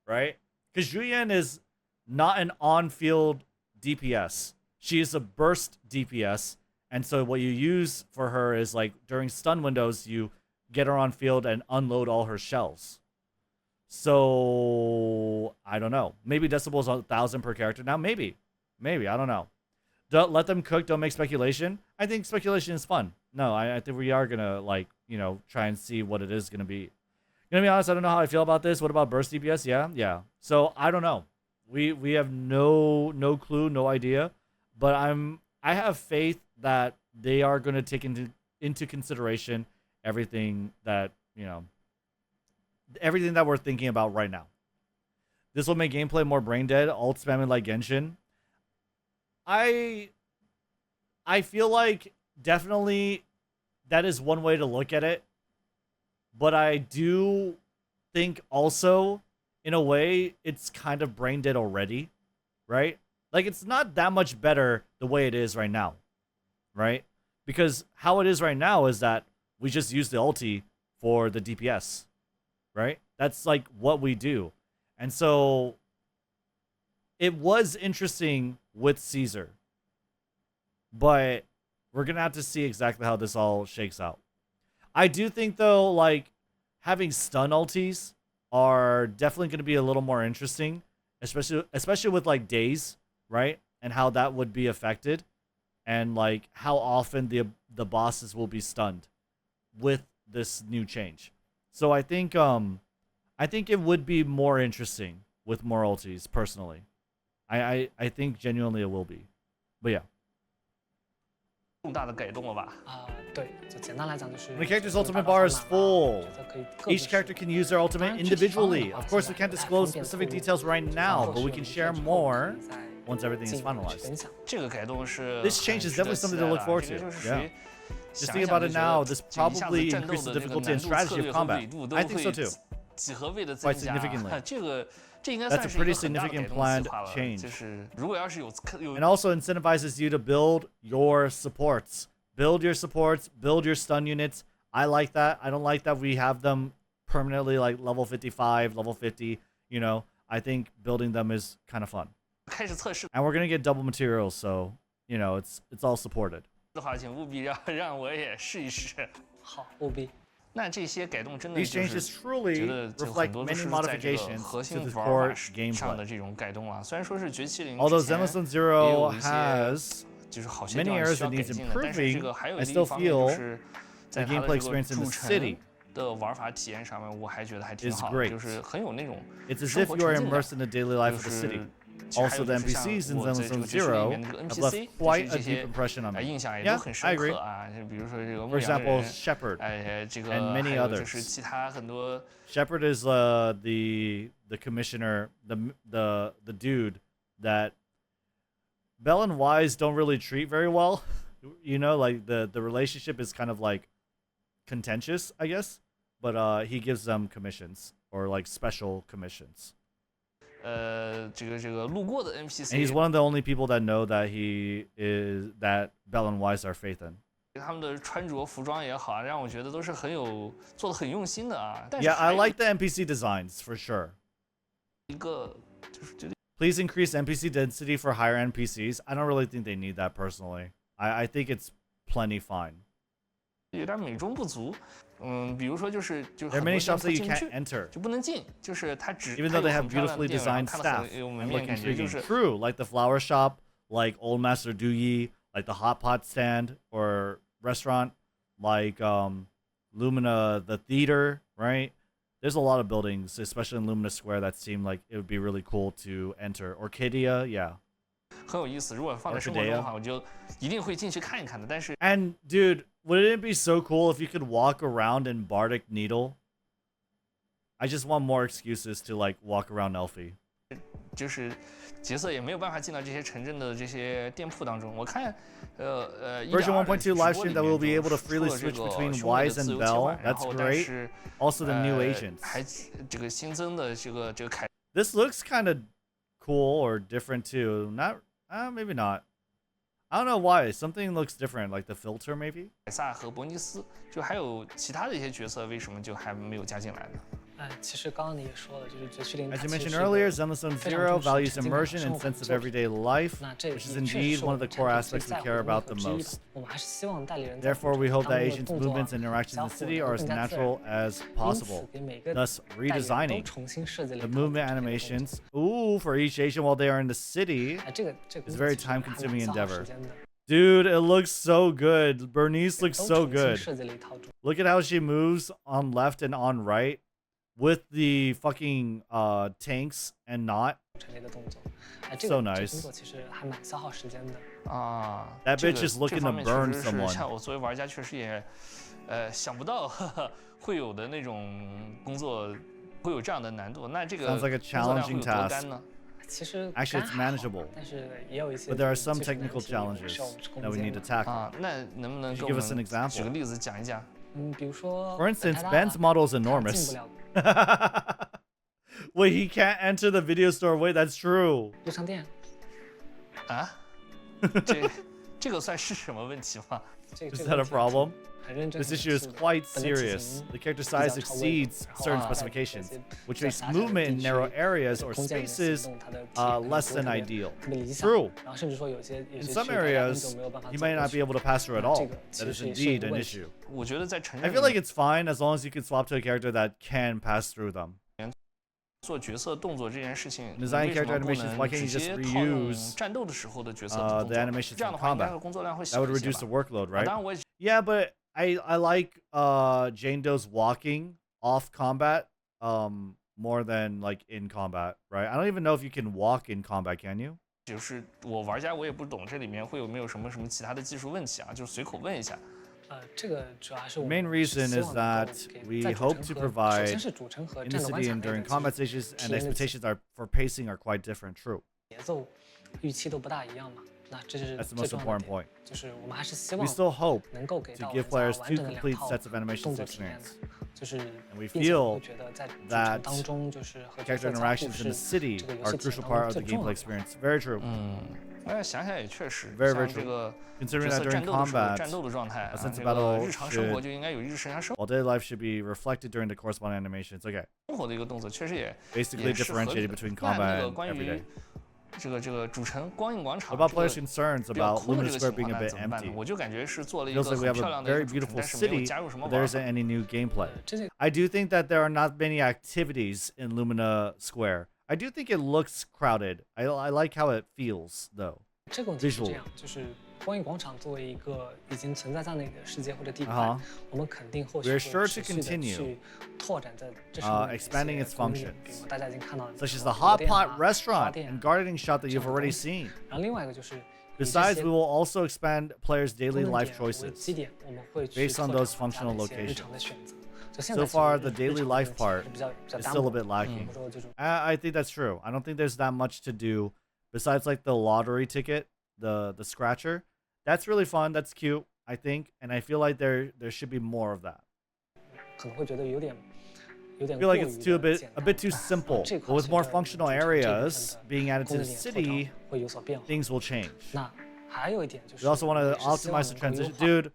A: right? Because Zhu Yan is not an on-field DPS. She is a burst DPS, and so what you use for her is, like, during stun windows, you get her on field and unload all her shells. So, I don't know. Maybe decibels 1,000 per character now? Maybe, I don't know. Don't let them cook. Don't make speculation. I think speculation is fun. No, I think we are going to, like, try and see what it is going to be. Gonna be honest, I don't know how I feel about this. What about burst DPS? Yeah. So, I don't know. We have no clue, no idea. But I have faith that they are going to take into consideration everything that, everything that we're thinking about right now. This will make gameplay more brain dead, ult spamming like Genshin. I feel like definitely that is one way to look at it. But I do think also, in a way, it's kind of brain dead already, right? Like, it's not that much better the way it is right now, right? Because how it is right now is that we just use the ulti for the DPS, right? That's, like, what we do. And so, it was interesting with Caesar. But we're going to have to see exactly how this all shakes out. I do think, though, like, having stun ultis are definitely going to be a little more interesting, especially with, like, days, right? And how that would be affected, and, like, how often the bosses will be stunned with this new change. So I think it would be more interesting with more ultis, personally. I think genuinely it will be. But yeah.
C: 重大的改动了吧？
B: 对，就简单来讲就是
A: The character's ultimate bar is full. Each character can use their ultimate individually. Of course, we can't disclose specific details right now, but we can share more once everything is finalized.
C: 这个改动是
A: This change is definitely something to look forward to. Yeah. Just think about it now. This probably increases the difficulty and strategy of combat. I think so too.
C: 几何倍的
A: Quite
C: 增加，
A: significantly.
C: 这应该
A: That's
C: 算
A: a
C: 是一
A: pretty
C: 个很大的改
A: significant
C: 动
A: planned
C: 计划了。
A: change.
C: 就是如果要是有
A: And also incentivizes you to build your supports. Build your supports, build your stun units. I like that. I don't like that we have them permanently like level 55, level 50, I think building them is kind of fun.
C: 开始测试
A: And we're going to get double materials, so, it's all supported.
C: 的话，请务必让我也试一试。
B: 好，务必。
C: 那这些改动真的
A: These
C: 就
A: changes
C: 是
A: truly
C: 觉得就
A: reflect
C: 很多都
A: many
C: 是在这个
A: modifications
C: 核
A: to
C: 心
A: the
C: 玩
A: core
C: 法上的
A: gameplay.
C: 这种改动啊。虽然说是崛起0
A: Although
C: 之前
A: Zenless
C: 也
A: Zero
C: 有一些
A: has
C: 就是好些地
A: many
C: 方
A: areas
C: 需要
A: that
C: 改
A: needs
C: 进的，但是这
A: improving.
C: 个还有
A: I
C: 一
A: still
C: 方面就
A: feel
C: 是
A: the
C: 在它的
A: gameplay
C: 这个
A: experience in
C: 主
A: the
C: 城
A: city
C: 的玩法体验上面，我还觉得还挺
A: is
C: 好的，
A: great.
C: 就是很有那种
A: It's as
C: 生
A: if
C: 活
A: you are
C: 沉浸感。
A: immersed in the daily life
C: 就
A: of the
C: 是
A: city.
C: 还
A: Also,
C: 有
A: the
C: 就是像
A: NPCs in
C: 我在
A: Zenless
C: 这个
A: Zone
C: 绝世里
A: Zero
C: 面那个
A: have
C: NPC，
A: left quite
C: 就
A: a
C: 是这
A: deep
C: 些
A: impression on me.
C: 印象也
A: Yeah,
C: 都很
A: I
C: 深
A: agree.
C: 刻啊。就比如说这个
A: For
C: 牧羊
A: example,
C: 人，
A: Shepard.
C: 这个
A: and
C: 还
A: many
C: 有
A: others.
C: 就是其他很多
A: Shepard is the commissioner, the dude that Bell and Wise don't really treat very well. Like the relationship is kind of like contentious, I guess. But he gives them commissions or like special commissions.
C: 这个路过的
A: And he's
C: NPC，
A: one of the only people that know that Bell and Wise are Phaethon.
C: 他们的穿着、服装也好，让我觉得都是做的很用心的啊。但是
A: Yeah, I like the NPC designs for sure.
C: 一个就是觉得
A: Please increase NPC density for higher NPCs. I don't really think they need that personally. I think it's plenty fine.
C: 有点美中不足。比如说就是
A: there are many shops that you can't enter.
C: 就不能进，就是它只
A: even though they have beautifully designed staff and look intriguing. True, like the flower shop, like Old Master Doogie, like the hot pot stand or restaurant, like Lumina the theater, right? There's a lot of buildings, especially in Lumina Square, that seem like it would be really cool to enter. Orchidia, yeah.
C: 很有意思，如果放在生活中的话，我就一定会进去看一看的。但是
A: and dude, wouldn't it be so cool if you could walk around in Bardic Needle? I just want more excuses to like walk around Elfie.
C: 就是角色也没有办法进到这些城镇的这些店铺当中。我看
A: Version 1.2 live stream that we'll be able to freely switch between Wise and Bell. That's great. Also the new agents.
C: 还这个新增的这个凯。
A: This looks kind of cool or different too. Not maybe not. I don't know why. Something looks different, like the filter maybe.
C: 凯撒和伯尼斯，就还有其他的一些角色，为什么就还没有加进来呢？
B: 其实刚刚你也说了，就是绝区零。
A: As you mentioned earlier, Zenless Zero values immersion and sense of everyday life, which is indeed one of the core aspects we care about the most. Therefore, we hope that agents' movements and interactions in the city are as natural as possible, thus redesigning the movement animations. Ooh, for each agent while they are in the city is a very time-consuming endeavor. Dude, it looks so good. Bernice looks so good. Look at how she moves on left and on right with the fucking tanks and not. So nice. That bitch is looking to burn someone.
C: 我作为玩家确实也想不到会有的那种工作会有这样的难度。那这个
A: sounds like a challenging task.
B: 呢？其实
A: actually it's manageable,
B: 但是也有一些
A: but there are some technical challenges that we need to tackle.
C: 啊，那能不能给
A: give
C: 我
A: us an
C: 们
A: example?
C: 举个例子讲一讲？
B: 比如说
A: For instance, Ben's model is enormous. Wait, he can't enter the video store. Wait, that's true.
B: 日常店
C: 啊？这个算是什么问题吗？
A: Is that a problem? This issue is quite serious. The character size exceeds certain specifications, which makes movement in narrow areas or spaces less than ideal. True. In some areas, you might not be able to pass through at all. That is indeed an issue.
C: 我觉得在城
A: I
C: 镇
A: feel like it's fine as long as you can swap to a character that can pass through them.
C: 做角色动作这件事情，
A: Design
C: 为什
A: character
C: 么不
A: animations, why
C: 能
A: can't you
C: 直
A: just
C: 接套用
A: reuse
C: 战斗的时候的角色的动
A: the
C: 作？
A: animations
C: 这样
A: in
C: 的话，应该
A: combat?
C: 工作量会
A: That
C: 小
A: would
C: 一些
A: reduce the
C: 吧。
A: workload,
C: 当
A: right?
C: 然，我也
A: Yeah, but I like Jane Doe's walking off combat more than like in combat, right? I don't even know if you can walk in combat, can you?
C: 就是我玩家，我也不懂这里面会有没有什么其他的技术问题啊，就随口问一下。
B: 这个主要是
A: The main reason is that we hope to provide in the city and during combat stages, and expectations are for pacing are quite different. True.
B: 节奏预期都不大一样嘛。那这是
A: That's the
B: 最
A: most
B: 重要
A: important
B: 的点
A: point.
B: 就是我们还是希
A: We
B: 望
A: still hope
B: 能够给
A: to
B: 到
A: give
B: 玩
A: players
B: 家完
A: two
B: 整的两
A: complete
B: 套
A: sets of
B: 动
A: animations
B: 作体验
A: experience.
B: 就是
A: we
B: 并且我
A: feel
B: 会觉得在主
A: that
B: 城当中就是和角
A: Character
B: 色交互
A: interactions in the
B: 是
A: city
B: 这个游
A: are
B: 戏
A: a
B: 体验
A: crucial
B: 当
A: part
B: 中
A: of the
B: 最重要
A: gameplay
B: 的。
A: experience. Very true.
C: 想想也确实，
A: Very,
C: 像
A: very
C: 这个
A: Considering
C: 角
A: that
C: 色
A: during
C: 战斗的时候
A: combat,
C: 战斗的状态
A: a
C: 啊，
A: sense
C: 这
A: of battle
C: 个日常生活
A: should-
C: 就应该有日常生
A: while daily life should be reflected during the corresponding animations. Okay,
C: 活的一个动作，确实也
A: basically
C: 也是合理
A: differentiated
C: 的。
A: between
C: 那
A: combat
C: 个
A: and
C: 关
A: everyday.
C: 于这个主城光影广
A: What
C: 场
A: about
C: 这个
A: players' concerns
C: 比较
A: about
C: 空的
A: Luminous
C: 这个
A: Square
C: 情
A: being
C: 况
A: a
C: 该
A: bit
C: 怎么办呢？
A: empty?
C: 我就感觉是做了一
A: Feels
C: 个
A: like we
C: 很
A: have
C: 漂
A: a
C: 亮的一
A: very
C: 个主城，
A: beautiful
C: 但是没有
A: city,
C: 加入什么
A: but there
C: 玩
A: isn't
C: 法。
A: any new gameplay.
B: 这些
A: I do think that there are not many activities in Lumina Square. I do think it looks crowded. I like how it feels though.
B: 这个问题是这
A: Visual
B: 样，就是光影广场作为一个已经存在在那里的世界或者地块，我们肯定后续
A: We're
B: 会
A: sure to
B: 持续的
A: continue,
B: 去拓展在这上面的一些
A: expanding its
B: 功能
A: functions,
B: 比如大家已经看到的
A: such as
B: 什
A: the
B: 么火
A: hot
B: 店啊
A: pot
B: 花
A: restaurant
B: 店
A: and
B: 啊
A: gardening shop that
B: 这
A: you've
B: 种
A: already
B: 东西
A: seen.
B: 然后另外一个就是有一
A: Besides,
B: 些
A: we will also expand players'
B: 功
A: daily
B: 能
A: life
B: 点危
A: choices.
B: 机点，我们会去
A: based on
B: 拓
A: those
B: 展玩家的
A: functional
B: 一些日
A: locations.
B: 常的选择。就现
A: So
B: 在其实
A: far, the
B: 日
A: daily
B: 常的
A: life
B: 问题
A: part
B: 是比较
A: is
B: 单
A: still a
B: 薄
A: bit
B: 的
A: lacking.
B: 或者说这种
A: I think that's true. I don't think there's that much to do besides like the lottery ticket, the scratcher. That's really fun. That's cute, I think, and I feel like there should be more of that.
B: 可能会觉得有点
A: I feel like it's too a bit too
B: 然后
A: simple.
B: 这
A: But
B: 块
A: with
B: 随
A: more
B: 着
A: functional
B: 主城这部分
A: areas
B: 的
A: being added
B: 功
A: to
B: 能
A: the
B: 点拓
A: city,
B: 张会有所变化。
A: things will change.
B: 那还有一点就是
A: We also want to
B: 也是希望
A: optimize the
B: 能够优
A: transition.
B: 化
A: Dude,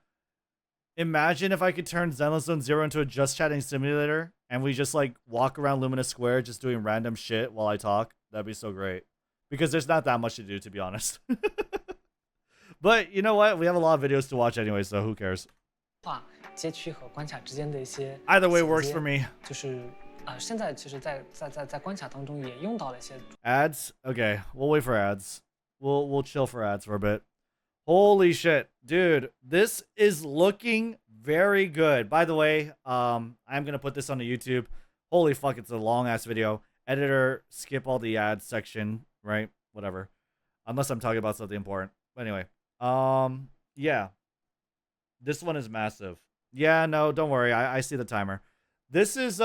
A: Imagine if I could turn Zenless Zone Zero into a just chatting simulator and we just like walk around Luminous Square just doing random shit while I talk. That'd be so great. Because there's not that much to do, to be honest. But you know what? We have a lot of videos to watch anyway, so who cares? Either way works for me.
B: 现在其实在关卡当中也用到了一些
A: ads. Okay, we'll wait for ads. We'll chill for ads for a bit. Holy shit, dude! This is looking very good. By the way, I'm gonna put this on the YouTube. Holy fuck, it's a long ass video. Editor, skip all the ads section, right? Whatever. Unless I'm talking about something important. But anyway, yeah. This one is massive. Yeah, no, don't worry. I see the timer. This is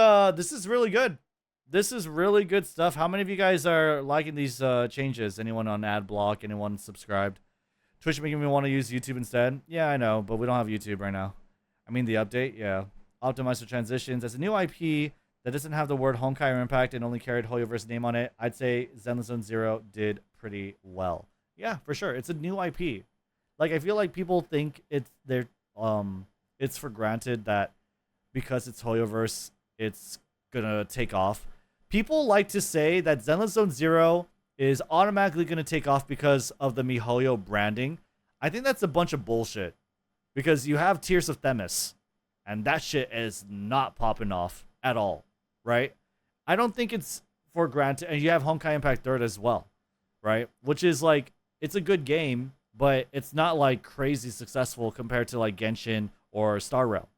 A: really good. This is really good stuff. How many of you guys are liking these changes? Anyone on ad block? Anyone subscribed? Twitch making me want to use YouTube instead? Yeah, I know, but we don't have YouTube right now. I mean the update, yeah. Optimize for transitions. As a new IP that doesn't have the word Honkai or Impact and only carried Hoyoverse name on it, I'd say Zenless Zone Zero did pretty well. Yeah, for sure. It's a new IP. Like I feel like people think it's for granted that because it's Hoyoverse, it's gonna take off. People like to say that Zenless Zone Zero is automatically gonna take off because of the MiHoYo branding. I think that's a bunch of bullshit. Because you have Tears of Themis, and that shit is not popping off at all, right? I don't think it's for granted, and you have Honkai Impact 3rd as well, right? Which is like, it's a good game, but it's not like crazy successful compared to like Genshin or Star Rail.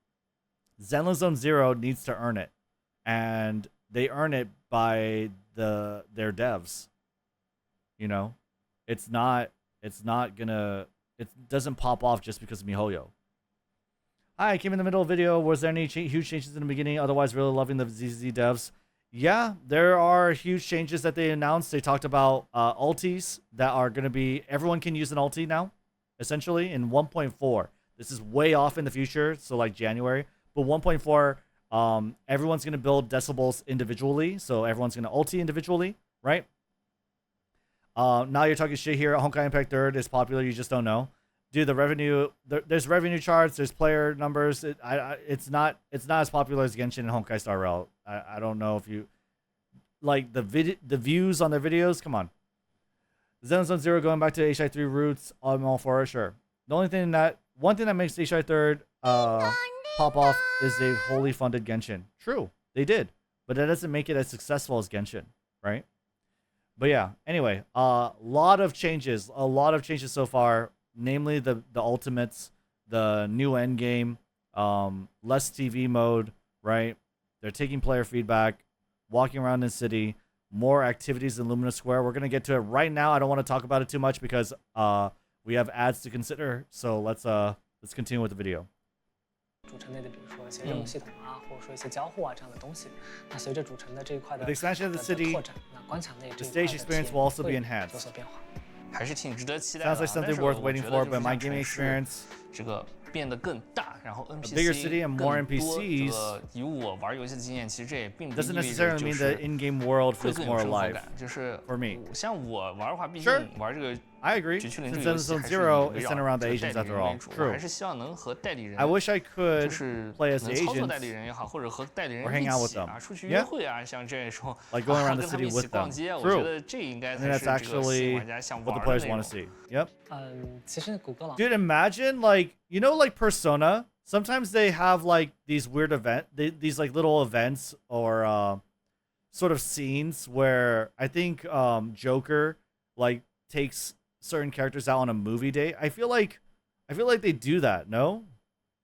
A: Zenless Zone Zero needs to earn it, and they earn it by their devs. You know, it doesn't pop off just because of MiHoYo. Hi, I came in the middle of the video. Was there any huge changes in the beginning? Otherwise, really loving the ZZ devs. Yeah, there are huge changes that they announced. They talked about ultis that are going to be, everyone can use an ulti now, essentially, in 1.4. This is way off in the future, so like January. But 1.4, everyone's going to build decibels individually. So everyone's going to ulti individually, right? Now you're talking shit here. Honkai Impact 3rd is popular. You just don't know. Dude, the revenue, there's revenue charts. There's player numbers. It's not as popular as Genshin and Honkai Star Rail. I don't know if you like the views on their videos. Come on. Zenless Zone Zero going back to HI3 roots. I'm all for it. Sure. The only thing one thing that makes HI 3rd pop off is they wholly funded Genshin. True, they did, but that doesn't make it as successful as Genshin, right? But yeah, anyway, a lot of changes so far, namely the ultimates, the new end game, less TV mode, right? They're taking player feedback, walking around the city, more activities in Luminous Square. We're gonna get to it right now. I don't want to talk about it too much because we have ads to consider. So let's continue with the video.
B: 主城内的，比如说一些任务系统啊，或者说一些交互啊这样的东西。那随着主城的这一块的
A: the expansion of the city,
B: 拓展，那关卡内这
A: the
B: 一块
A: stage
B: 的
A: experience
B: 体
A: will
B: 验
A: also
B: 会
A: be enhanced.
B: 有所变化。
C: 还是挺值得期待的。
A: Sounds like something worth waiting for, but my gaming experience.
C: 这个变得更大，然后 NPC
A: bigger city and more
C: 更多
A: NPCs
C: 这个以我玩游戏的经验，其实这也并不
A: doesn't
C: 意味着
A: necessarily
C: 就
A: mean
C: 是
A: the in-game world
C: 会
A: feels
C: 更有
A: more
C: 生活
A: alive.
C: 感。就是
A: for me.
C: 像我玩的话，毕
A: Sure.
C: 竟玩这个
A: I agree.
C: 绝区零
A: Since
C: 这个游
A: Zenless
C: 戏
A: Zone
C: 还是
A: Zero
C: 围
A: is
C: 绕
A: centered around the
C: 这个
A: Asians
C: 代理
A: after
C: 人
A: all.
C: 为主，我
A: True.
C: 还是希望能和代理人
A: I wish I
C: 就
A: could
C: 是
A: play as
C: 能
A: the
C: 操作代理
A: Asians
C: 人也好，或者和代理人
A: or
C: 一
A: hang out with
C: 起
A: them.
C: 啊，出去
A: Yeah.
C: 约会啊，像这种
A: like going around the
C: 跟他们
A: city
C: 一起
A: with
C: 逛
A: them.
C: 街，我
A: True.
C: 觉得这应该
A: I
C: 才
A: think
C: 是
A: that's
C: 这个新
A: actually
C: 玩家想
A: what
C: 玩
A: the
C: 的
A: players
C: 内
A: want
C: 容
A: to。see. Yep.
B: 其实谷歌老
A: Dude, imagine like like Persona. Sometimes they have like these weird these like little events or sort of scenes where I think Joker like takes certain characters out on a movie date. I feel like they do that, no?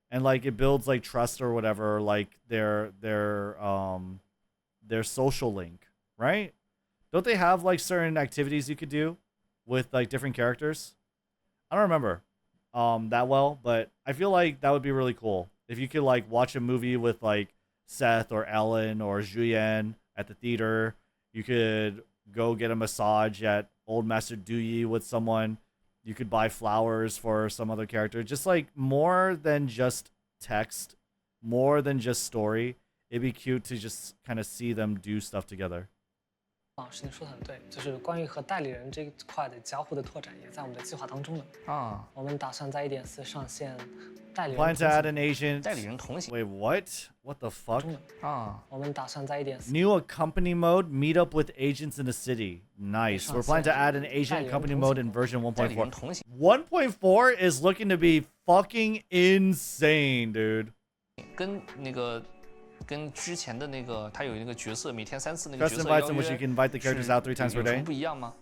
A: And like it builds like trust or whatever, like their social link, right? Don't they have like certain activities you could do with like different characters? I don't remember that well, but I feel like that would be really cool if you could like watch a movie with like Seth or Ellen or Julian at the theater. You could go get a massage at Old Master Duyi with someone. You could buy flowers for some other character. Just like more than just text, more than just story. It'd be cute to just kind of see them do stuff together.
B: 是你说的很对，就是关于和代理人这一块的交互的拓展，也在我们的计划当中呢。我们打算在 1.4 上线代理人。
A: Plan to add an agent.
C: 代理人同行。
A: Wait, what? What the fuck?
B: 我们打算在 1.4
A: New accompany mode, meet up with agents in the city. Nice. We're planning to add an agent accompany mode in version 1.4. 1.4 is looking to be fucking insane, dude.
C: 跟之前的那个，他有那个角色每天3次那个角色
A: invites in which you can invite the characters out 3 times per day.
C: 不一样吗？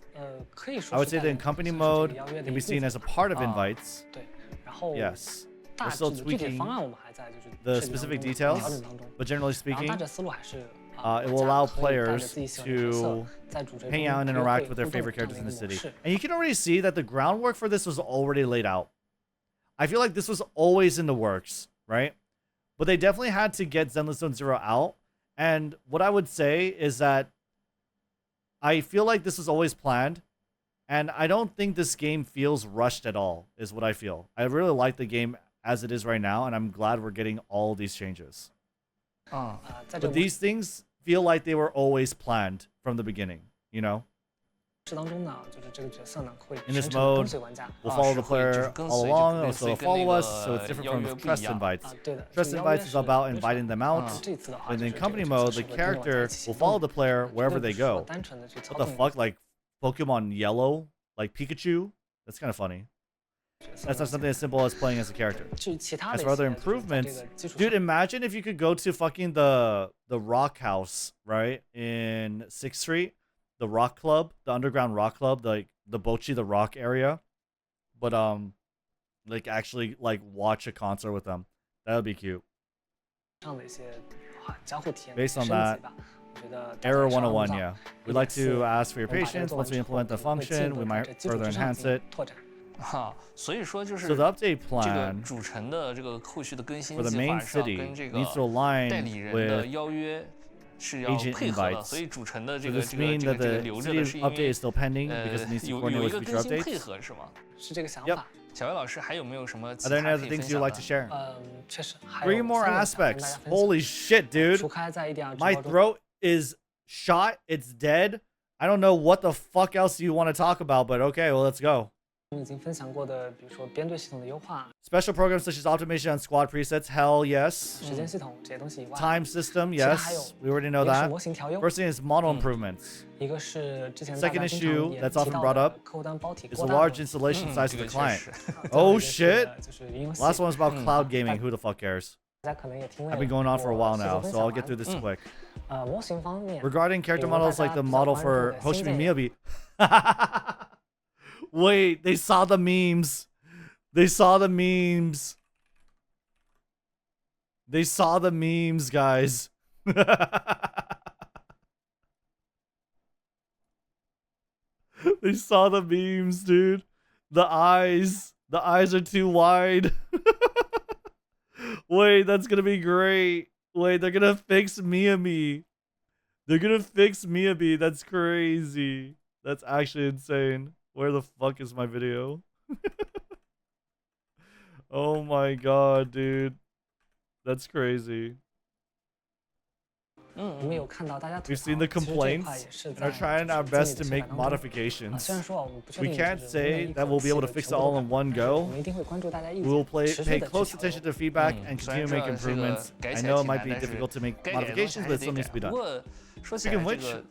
B: 可以说
A: I would say the accompany mode can be seen as a part of invites.
B: 对，然后
A: Yes.
B: 大
A: We're
B: 致
A: still
B: 的具体
A: tweaking
B: 方案我们还在就是
A: the specific details,
B: 调整当中。
A: but generally
B: 然后
A: speaking,
B: 大致思路还是
A: it will allow players to hang out and interact with their favorite characters in the city. And you can already see that the groundwork for this was already laid out. I feel like this was always in the works, right? But they definitely had to get Zenless Zone Zero out. And what I would say is that I feel like this was always planned. And I don't think this game feels rushed at all, is what I feel. I really like the game as it is right now, and I'm glad we're getting all these changes. But these things feel like they were always planned from the beginning, you know? In this mode, we'll follow the player all along, so they'll follow us, so it's different from Trust Invites. Trust Invites is about inviting them out. In the Company mode, the character will follow the player wherever they go. What the fuck? Like Pokemon Yellow? Like Pikachu? That's kind of funny. That's not something as simple as playing as a character. As for other improvements, dude, imagine if you could go to fucking the Rock House, right? In 6th Street. The Rock Club, the underground rock club, like the Bocchi the Rock area, but like actually like watch a concert with them. That would be cute. Based on that, Error 101, yeah. We'd like to ask for your patience. Once we implement the function, we might further enhance it.
C: 所以说就是
A: So the update
C: 这个
A: plan
C: 主城的这个后续的更新
A: for the
C: 计
A: main
C: 划是要
A: city
C: 跟这个
A: needs to align
C: 代理人的
A: with
C: 邀约是要
A: agent
C: 配合的，
A: invites.
C: 所以主城的
A: So
C: 这个
A: this means that the
C: 留着
A: city
C: 的是因
A: update
C: 为
A: is still pending because it needs to
C: 有
A: coordinate
C: 一
A: with
C: 个
A: future
C: 更新配
A: updates.
C: 合是吗？
B: 是这个想
A: Yep.
B: 法。
C: 小白老师还有没有什么
A: Are
C: 其
A: there
C: 他
A: any
C: 可
A: other
C: 以分
A: things you'd
C: 享
A: like
C: 的
A: to？share?
B: 确实还有
A: Three more
B: 3点想跟大家
A: aspects.
B: 分享
A: Holy shit, dude.
B: 除开在1.2
A: My throat is shot. It's dead. I don't know what the fuck else you want to talk about, but okay, well, let's go.
B: 我们已经分享过的，比如说编队系统的优化、
A: Special programs such as optimization on squad presets, hell yes.
B: 时间系统这些东西以外，
A: Time system,
B: 其他还有
A: yes. We already know
B: 一个是
A: that.
B: 模型调优，
A: First thing is model improvements.
B: 一个是之前
A: Second
B: 大家经
A: issue
B: 常也
A: that's
B: 提
A: often
B: 到
A: brought
B: 的
A: up
B: 客户端包体
A: Is
B: 过
A: the
B: 大
A: large
B: 的
A: installation size
C: 这
A: of
C: 个
A: the
C: 确
A: client.
C: 实。
B: 最
A: Oh
B: 后一个是
A: shit.
B: 就是云游戏
A: Last one is about cloud gaming. Who the fuck cares?
B: 大家可能也听累
A: I've
B: 了
A: been going on for a while
B: 我细
A: now,
B: 分
A: so
B: 享
A: I'll get
B: 完
A: through this quick.
B: 模型方面
A: Regarding character
B: 比如
A: models
B: 大
A: like the
B: 家比较
A: model
B: 关注
A: for
B: 的
A: Hoshimi
B: 新锐
A: Miyabi. Wait, they saw the memes. They saw the memes. They saw the memes, guys. They saw the memes, dude. The eyes are too wide. Wait, that's gonna be great. Wait, they're gonna fix Miyabi. They're gonna fix Miyabi. That's crazy. That's actually insane. Where the fuck is my video? Oh my god, dude. That's crazy.
B: 我们有看到大家吐
A: We've
B: 槽
A: seen the
B: 其实这一
A: complaints
B: 块也是
A: and
B: 在
A: are trying our
B: 就是
A: best to
B: 经理
A: make
B: 的修改当中
A: modifications.
B: 虽然说我们不确
A: We
B: 定
A: can't
B: 就是
A: say
B: 能
A: that we'll be able to
B: 一口
A: fix
B: 气
A: it
B: 的
A: all
B: 全
A: in
B: 部
A: one
B: 但是我
A: go.
B: 们一定会关注大家意
A: We
B: 见
A: will pay
B: 持续地去
A: close
B: 调
A: attention
B: 优
A: to feedback and
C: 虽然
A: continue to make
C: 这个
A: improvements.
C: 改
A: I
C: 起来
A: know it
C: 挺
A: might
C: 难
A: be
C: 但是
A: difficult to make
C: 该改的东
A: modifications,
C: 西还
A: but
C: 是
A: it still
C: 得
A: needs to be
C: 改。不
A: done.
C: 过说起
A: Speaking
C: 来，
A: of
C: 这
A: which,
C: 个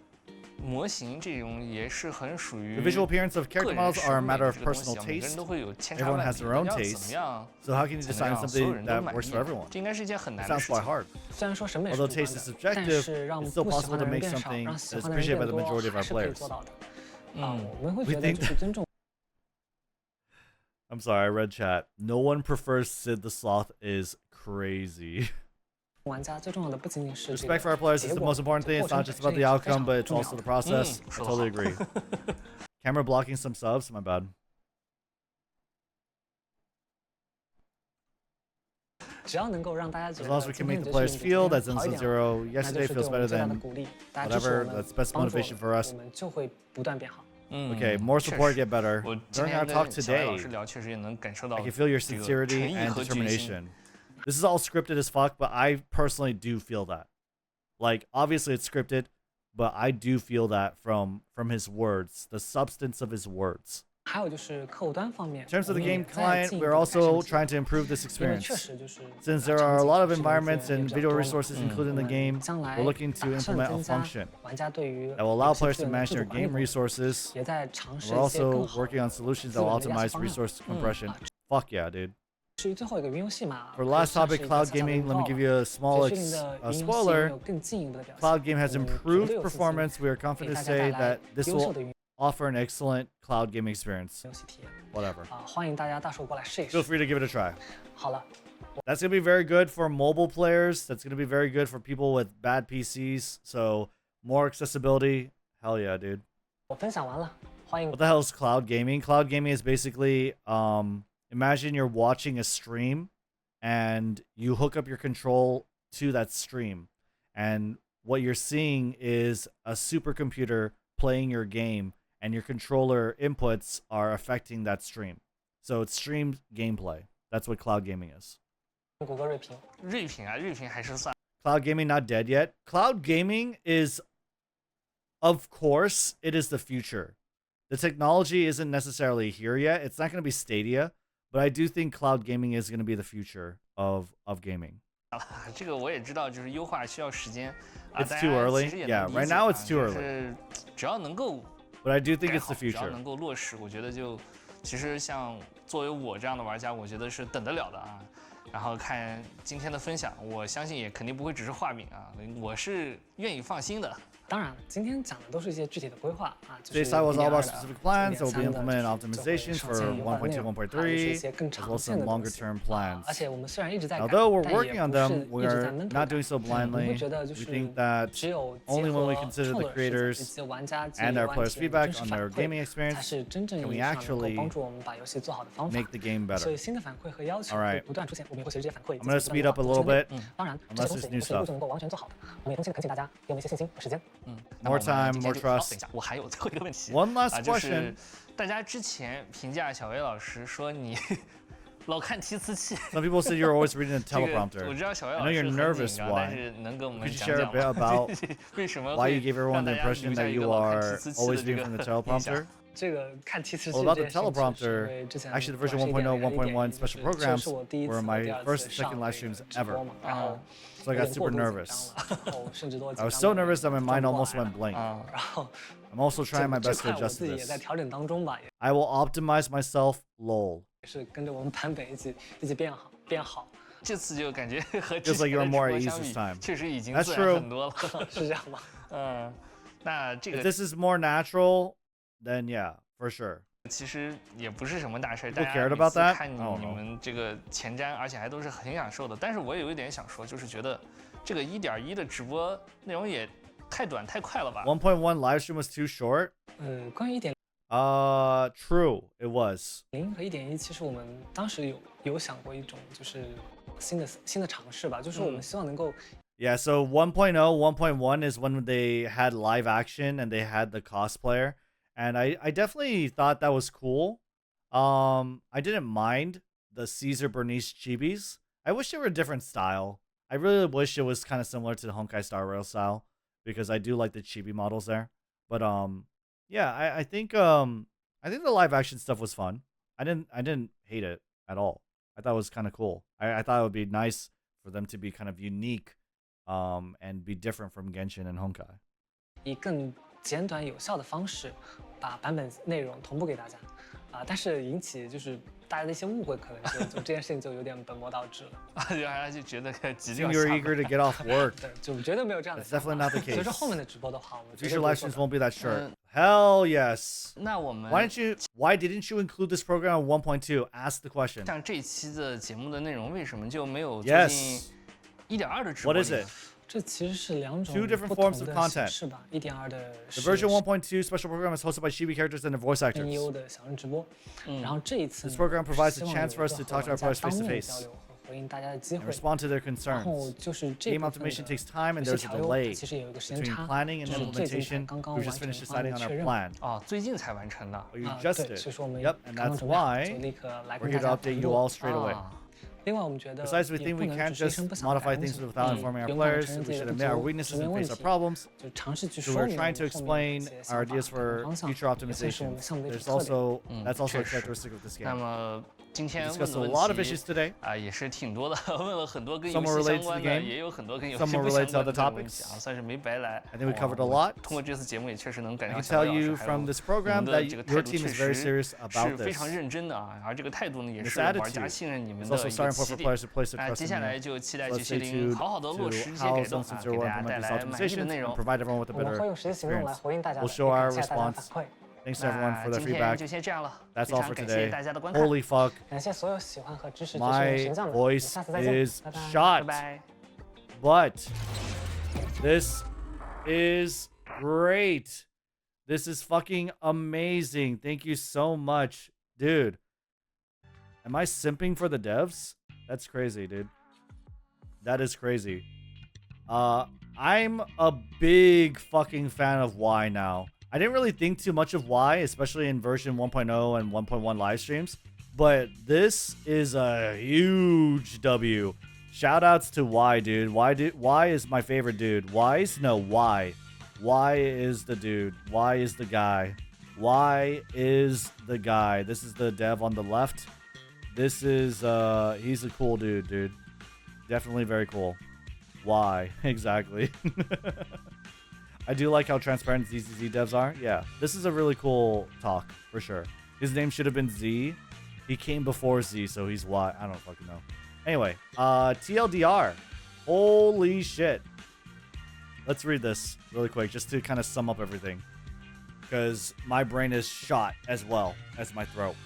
C: 模型这种也是很属于
A: the visual appearance of
C: 个
A: character
C: 人
A: models
C: 审
A: are a
C: 美
A: matter
C: 的
A: of
C: 这个东
A: personal
C: 西啊，每个人
A: taste.
C: 都会有千差
A: Everyone
C: 万
A: has
C: 别，
A: their
C: 大
A: own
C: 家怎
A: taste.
C: 么样
A: So how can you
C: 才能
A: decide
C: 让所有
A: something
C: 人都
A: that
C: 满
A: works
C: 意
A: for everyone?
C: 这应该是一件很
A: It
C: 难的
A: sounds
C: 事
A: quite
C: 情。
A: hard.
B: 虽然说审美是
A: Although
B: 主观
A: taste is
B: 的，但
A: subjective,
B: 是让
A: it's still
B: 不喜
A: possible
B: 欢
A: to
B: 的人
A: make
B: 变少，
A: something
B: 让
A: that
B: 喜
A: is
B: 欢的人
A: appreciated by
B: 变
A: the
B: 多，
A: majority of
B: 还
A: our
B: 是可以
A: players.
B: 做到的。我们会
A: We
B: 觉得
A: think
B: 就是尊重。
A: I'm sorry, I read chat. No one prefers Sid the Sloth is crazy.
B: 玩家最重要的不仅仅是这
A: Respect for our players
B: 个
A: is
B: 结
A: the
B: 果
A: most important thing. It's not just about the outcome, but it's also the process. I
C: 说得
A: totally
C: 好
A: agree. Camera blocking some subs, my bad.
B: 只要能够让大家觉
A: As
B: 得
A: long as we
B: 今
A: can
B: 天
A: make
B: 的
A: the
B: 游
A: players
B: 戏比
A: feel
B: 昨
A: that
B: 天好一
A: Zenless
B: 点，
A: Zero
B: 那
A: yesterday
B: 就是对
A: feels
B: 我们
A: better
B: 最大的
A: than
B: 鼓励。大家支持
A: whatever.
B: 我们
A: That's best
B: 帮助
A: motivation for
B: 我
A: us.
B: 们就会不断变好。
A: Okay, more
C: 确
A: support
C: 实
A: get better.
C: 我今
A: During
C: 天
A: our
C: 跟
A: talk
C: 小白老
A: today,
C: 师聊，确实也能感受到
A: I can feel your
C: 这个
A: sincerity
C: 诚意
A: and
C: 和决心。
A: determination. This is all scripted as fuck, but I personally do feel that. Like, obviously it's scripted, but I do feel that from his words, the substance of his words.
B: 还有就是客户端方面
A: In terms of the
B: 我们也
A: game
B: 在
A: client,
B: 进一步
A: we're
B: 地改
A: also
B: 善
A: trying to improve this
B: 因为
A: experience.
B: 确实就是
A: Since there are a lot of
B: 场景
A: environments
B: 是
A: and
B: 比较
A: video
B: 多嘛
A: resources
C: 嗯
A: included in the
B: 我们
A: game,
B: 将来
A: we're looking to
B: 打算
A: implement a
B: 增加
A: function
B: 玩家对于
A: that will allow
B: 游戏
A: players
B: 资
A: to
B: 源的
A: manage
B: 自
A: their
B: 主管理
A: game
B: 功能
A: resources.
B: 也在尝试
A: We're
B: 一些更
A: also
B: 好
A: working on
B: 的
A: solutions
B: 资
A: that will
B: 源的压
A: optimize
B: 缩方案
A: resource compression.
B: 啊
A: Fuck yeah, dude.
B: 至于最后一个云游戏嘛
A: For the
B: 可以
A: last
B: 算是
A: topic,
B: 一个
A: cloud
B: 小小的
A: gaming,
B: 预
A: let me
B: 告
A: give
B: 了
A: you a small
B: 最近的
A: a
B: 云游戏有
A: spoiler.
B: 有更进一步的表现
A: Cloud game has
B: 我们绝
A: improved
B: 对有信心
A: performance. We are
B: 给
A: confident to
B: 大家
A: say
B: 带来
A: that this
B: 优秀
A: will
B: 的云
A: offer an excellent cloud gaming experience.
B: 游戏体验
A: Whatever.
B: 啊，欢迎大家到时候过来试一
A: Feel
B: 试。
A: free to give it a try.
B: 好了，
A: That's going to be very good for mobile players. That's going to be very good for people with bad PCs. So, more accessibility. Hell yeah, dude.
B: 我分享完了，欢迎
A: What the hell is cloud gaming? Cloud gaming is basically imagine you're watching a stream and you hook up your control to that stream. And what you're seeing is a supercomputer playing your game, and your controller inputs are affecting that stream. So it's streamed gameplay. That's what cloud gaming is.
B: 谷歌锐评。
C: 锐评啊，锐评还是算
A: Cloud gaming not dead yet. Cloud gaming is, of course, it is the future. The technology isn't necessarily here yet. It's not going to be Stadia, but I do think cloud gaming is going to be the future of gaming.
C: 这个我也知道，就是优化需要时间啊。
A: It's
C: 大
A: too
C: 家
A: early.
C: 其实也
A: Yeah,
C: 能理
A: right
C: 解
A: now
C: 啊
A: it's too
C: 就
A: early.
C: 是只要能够
A: But I do think
C: 改
A: it's the
C: 好，只要
A: future.
C: 能够落实，我觉得就其实像作为我这样的玩家，我觉得是等得了的啊。然后看今天的分享，我相信也肯定不会只是画饼啊，我是愿意放心的。
B: 当然，今天讲的都是一些具体的规划啊。就
A: Today's
B: 是
A: side was all
B: 1.2
A: about
B: 的
A: specific plans that will be
B: 1.3的
A: implemented
B: 就
A: optimizations
B: 是
A: for
B: 上线优化的内
A: 1.2,
B: 容还有一
A: 1.3,
B: 些更
A: as
B: 长
A: well as
B: 线
A: some
B: 的东
A: longer
B: 西
A: term
B: 啊
A: plans.
B: 而且我们虽然一直在改，
A: Although we're
B: 但也
A: working on
B: 不是
A: them, we
B: 一直
A: are
B: 在闷头
A: not
B: 改
A: doing so
B: 我们
A: blindly.
B: 会觉得就
A: We
B: 是
A: think that
B: 只有
A: only
B: 结
A: when
B: 合
A: we consider
B: 创
A: the
B: 作者视角以
A: creators
B: 及玩家及
A: and our
B: 玩
A: players'
B: 体验
A: feedback
B: 的真实
A: on
B: 反
A: their
B: 馈
A: gaming
B: 才
A: experience
B: 是真正意
A: can
B: 义
A: we
B: 上能够
A: actually
B: 帮助我们把游戏做好的方法
A: make。the game
B: 所
A: better.
B: 以新的反馈和要求
A: All right.
B: 会不断出现，我们也会随着这些反馈
A: I'm gonna speed up a little bit.
B: 当然，这
A: unless
B: 些东
A: it's
B: 西
A: new
B: 不是一步
A: stuff.
B: 就能够完全做好的。我们也恳请大家给我们一些信心和时间。
C: 那么
A: More
C: 我们
A: time,
C: 今天
A: more
C: 就
A: trust.
C: 等一下，我还有最后一个问题。
A: One last
C: 啊，就是
A: question.
C: 大家之前评价小薇老师说你老看提词器。
A: Some people said you're always reading the
C: 这个我
A: teleprompter.
C: 知道小薇
A: I
C: 老
A: know
C: 师
A: you're
C: 很
A: nervous.
C: 紧张，但
A: Why?
C: 是能跟我们
A: Could you
C: 讲
A: share a
C: 讲
A: bit
C: 吗
A: about
C: 为什么
A: why
C: 会
A: you gave everyone
C: 让
A: the
C: 大家
A: impression
C: 留下
A: that
C: 一个
A: you
C: 老看
A: are
C: 提词器
A: always
C: 的这
A: reading
C: 个
A: from the
C: 印象
A: teleprompter?
B: 这个看提词器
A: Well,
B: 这
A: about
B: 件
A: the
B: 事情，其实是因
A: teleprompter,
B: 为之前
A: actually, the
B: 主要
A: version
B: 是一点
A: 1.0,
B: 原因
A: 1.1
B: 就是
A: special
B: 这
A: programs
B: 是我第一
A: were
B: 次
A: my
B: 第二
A: first
B: 次
A: and
B: 上
A: second
B: 那
A: live
B: 个
A: streams
B: 直
A: ever.
B: 播嘛，然后
A: So I
B: 有
A: got
B: 点
A: super
B: 过度紧张
A: nervous.
B: 了，然后甚至都
A: I
B: 紧
A: was
B: 张
A: so
B: 得
A: nervous that my
B: 转
A: mind
B: 不过
A: almost
B: 来
A: went
B: 了
A: blank.
C: 啊，
B: 然后
A: I'm also
B: 这
A: trying my
B: 这
A: best to
B: 块我
A: adjust
B: 自
A: to
B: 己也在
A: this.
B: 调整当中吧，也
A: I will optimize myself. Lol.
B: 是跟着我们版本一起变好，
C: 这次就感觉和之
A: Feels like
C: 前
A: you're
C: 的
A: more
C: 直
A: at
C: 播
A: ease
C: 相
A: this
C: 比，
A: time.
C: 确实已经
A: That's
C: 自
A: true.
C: 然很多了。
B: 是这样吗？
C: 那这
A: If
C: 个
A: this is more natural, then yeah, for sure.
C: 其实也不是什么大事儿，
A: People
C: 大家
A: cared
C: 每
A: about
C: 次
A: that?
C: 看
A: I don't
C: 你
A: know.
C: 们这个前瞻，而且还都是很享受的。但是我也有一点想说，就是觉得这个1.1的直播内容也太短太快了吧？
A: 1.1 live stream was too short.
B: 关于1.0
A: True, it was.
B: 和1.1，其实我们当时有想过一种就是新的尝试吧，就是我们希望能够
A: Yeah, so 1.1 is when they had live action and they had the cosplayer. And I definitely thought that was cool. I didn't mind the Caesar Bernice chibis. I wish they were a different style. I really wish it was kind of similar to the Honkai Star Rail style because I do like the chibi models there. But yeah, I think the live action stuff was fun. I didn't hate it at all. I thought it was kind of cool. I thought it would be nice for them to be kind of unique and be different from Genshin and Honkai.
B: 以更简短有效的方式把版本内容同步给大家但是引起就是大家的一些误会，可能就这件事情就有点本末倒置了。
C: 大家就觉得急
A: I
C: 着要
A: think you're
C: 下
A: eager to get off work.
B: 对，就绝对没有这样的
A: That's
B: 想法。
A: definitely not the
B: 所以说
A: case.
B: 后面的直播的话，我们绝
A: Future
B: 对不会
A: live
B: 做
A: streams
B: 的
A: won't be that short. Hell yes.
C: 那我们
A: Why didn't you include this program on 1.2? Ask the question.
C: 像这期的节目的内容，为什么就没有最近
A: Yes.
C: 1.2的直播
A: What is
C: 里呢
A: it?
B: 这其实是两种
A: Two different
B: 不同
A: forms of
B: 的
A: content.
B: 形式吧。1.2的
A: The
B: 是
A: version 1.2 special program is hosted by Chibi characters and their voice actors.
B: NEO 的小人直播，然后这一次
A: This program provides a
B: 希望
A: chance for us
B: 有一
A: to
B: 个
A: talk to our
B: 和玩
A: players
B: 家当
A: face to
B: 面
A: face
B: 交流和回应大家的机
A: and
B: 会。
A: respond to their
B: 然后
A: concerns.
B: 就是这
A: Game
B: 部分
A: optimization
B: 的
A: takes time and
B: 游戏
A: there's a
B: 调优
A: delay
B: 其实有一个时间
A: between
B: 差，
A: planning and
B: 是最近才
A: implementation.
B: 刚刚
A: We
B: 完
A: just
B: 成
A: finished
B: 方
A: deciding
B: 案
A: on
B: 确
A: our
B: 认。
A: plan.
C: 哦，最近才完成的。
A: Oh, you
B: 对，
A: just
B: 所以
A: did.
B: 说我们
A: Yep, and
B: 刚刚
A: that's
B: 准备好
A: why
B: 就立刻来
A: we're
B: 跟
A: here
B: 大
A: to
B: 家
A: update
B: 同
A: you
B: 步
A: all straight away.
C: 啊
A: Besides, we think we can't just modify things without informing our players. We should admit our weaknesses and face our problems. So we're trying to explain our ideas for future optimization. That's also a characteristic of this game.
C: 今天
A: discussed a lot of issues today.
C: 也是挺多的，问了很多跟游
A: Some were
C: 戏
A: related
C: 相
A: to the
C: 关的，
A: game.
C: 也有很多跟游
A: Some
C: 戏
A: were
C: 不
A: related
C: 相
A: to
C: 关
A: other
C: 的东西
A: topics.
C: 算是没白来。
A: I think we covered a lot.
C: 通过这次节目也确实能感
A: I
C: 到
A: can
C: 小
A: tell
C: 姚老师
A: you
C: 还
A: from
C: 有
A: this
C: 你们
A: program
C: 的
A: that
C: 这个
A: your
C: 态度
A: team
C: 确
A: is very
C: 实
A: serious about
C: 是非常
A: this.
C: 认真的啊，而这个态度呢也
A: This
C: 是玩
A: attitude
C: 家信任你们
A: is
C: 的
A: also
C: 一个
A: starting point
C: 起
A: for
C: 点。
A: players to place their
C: 接
A: trust
C: 下
A: in
C: 来
A: you.
C: 就期待
A: Let's
C: 这
A: stay
C: 些零
A: tuned
C: 好好的落实
A: to
C: 一些
A: how
C: 改动
A: Zone
C: 啊，给
A: 0
C: 大家带
A: implements
C: 来满意的
A: optimizations
C: 内
A: and
C: 容。
A: provide everyone with a
B: 我们
A: better
B: 会用实际行动来
A: experience.
B: 回应大家的，
A: We'll show our
B: 感谢大家的
A: response.
B: 反馈。
A: Thanks to everyone
C: 那
A: for the
C: 今天
A: feedback.
C: 就先这样了，
A: That's
C: 非
A: all
C: 常
A: for
C: 感谢
A: today.
C: 大家的观看，
A: Holy fuck.
B: 感谢所有喜欢和支持这些
A: My
B: 形象的，我们
A: voice
B: 下次再见，
A: is
B: 拜拜。
A: shot.
C: 拜拜。
A: But this is great. This is fucking amazing. Thank you so much. Dude, am I simping for the devs? That's crazy, dude. That is crazy. I'm a big fucking fan of Y now. I didn't really think too much of Y, especially in version 1.0 and 1.1 live streams, but this is a huge W. Shout outs to Y, dude. Y is my favorite dude. Wise? No, Y. Y is the dude. Y is the guy. Y is the guy. This is the dev on the left. This is he's a cool dude. Definitely very cool. Why? Exactly. I do like how transparent ZZZ devs are. Yeah, this is a really cool talk for sure. His name should have been Z. He came before Z, so he's Y. I don't fucking know. Anyway, TLDR. Holy shit. Let's read this really quick just to kind of sum up everything, because my brain is shot as well as my throat.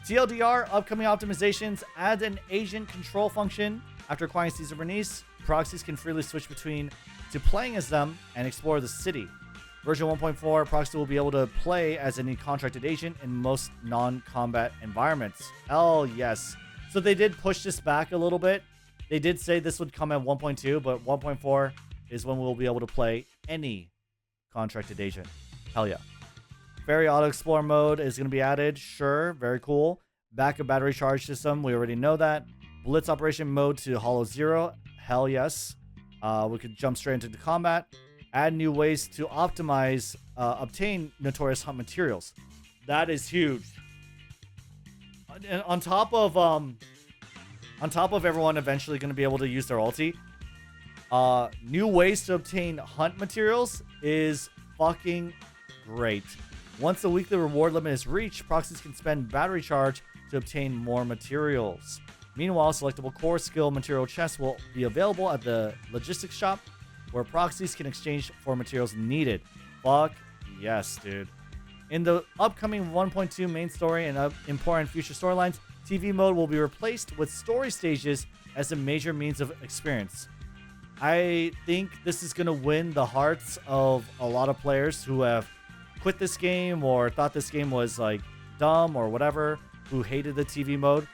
A: TLDR upcoming optimizations add an agent control function. After acquiring Caesar Bernice, proxies can freely switch between to playing as them and explore the city. Version 1.4, proxy will be able to play as any contracted agent in most non-combat environments. Hell yes. So they did push this back a little bit. They did say this would come at 1.2, but 1.4 is when we'll be able to play any contracted agent. Hell yeah. Ferry Auto Explorer mode is going to be added. Sure, very cool. Backup battery charge system, we already know that. Blitz operation mode to Hollow Zero. Hell yes. We could jump straight into the combat. Add new ways to optimize, obtain Notorious Hunt materials. That is huge. And on top of everyone eventually going to be able to use their ulti, new ways to obtain hunt materials is fucking great. Once the weekly reward limit is reached, proxies can spend battery charge to obtain more materials. Meanwhile, selectable core skill material chests will be available at the logistics shop, where proxies can exchange for materials needed. Fuck yes, dude. In the upcoming 1.2 main story and important future storylines, TV mode will be replaced with story stages as a major means of experience. I think this is going to win the hearts of a lot of players who have quit this game or thought this game was like dumb or whatever, who hated the TV mode.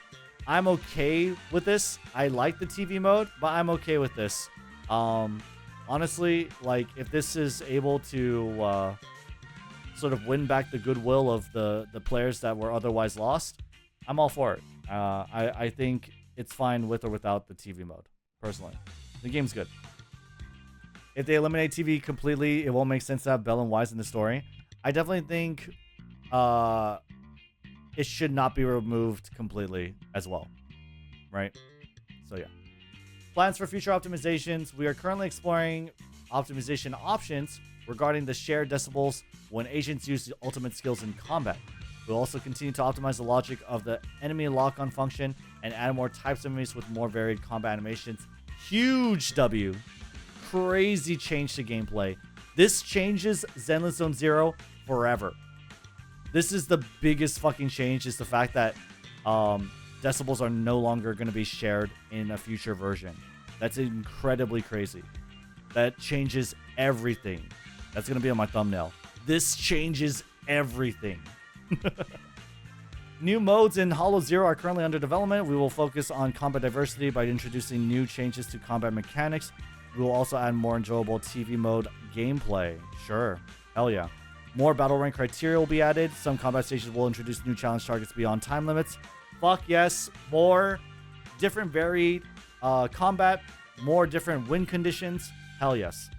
A: I'm okay with this. I like the TV mode, but I'm okay with this. Honestly, like if this is able to sort of win back the goodwill of the players that were otherwise lost, I'm all for it. I think it's fine with or without the TV mode, personally. The game's good. If they eliminate TV completely, it won't make sense to have Bell and Wise in the story. I definitely think it should not be removed completely as well, right? So yeah. Plans for future optimizations. We are currently exploring optimization options regarding the shared decibels when agents use the ultimate skills in combat. We'll also continue to optimize the logic of the enemy lock-on function and add more types of enemies with more varied combat animations. Huge W. Crazy change to gameplay. This changes Zenless Zone Zero forever. This is the biggest fucking change, is the fact that decibels are no longer going to be shared in a future version. That's incredibly crazy. That changes everything. That's going to be on my thumbnail. This changes everything. New modes in Hollow Zero are currently under development. We will focus on combat diversity by introducing new changes to combat mechanics. We will also add more enjoyable TV mode gameplay. Sure. Hell yeah. More battle rank criteria will be added. Some combat stations will introduce new challenge targets beyond time limits. Fuck yes. More different varied combat, more different win conditions. Hell yes.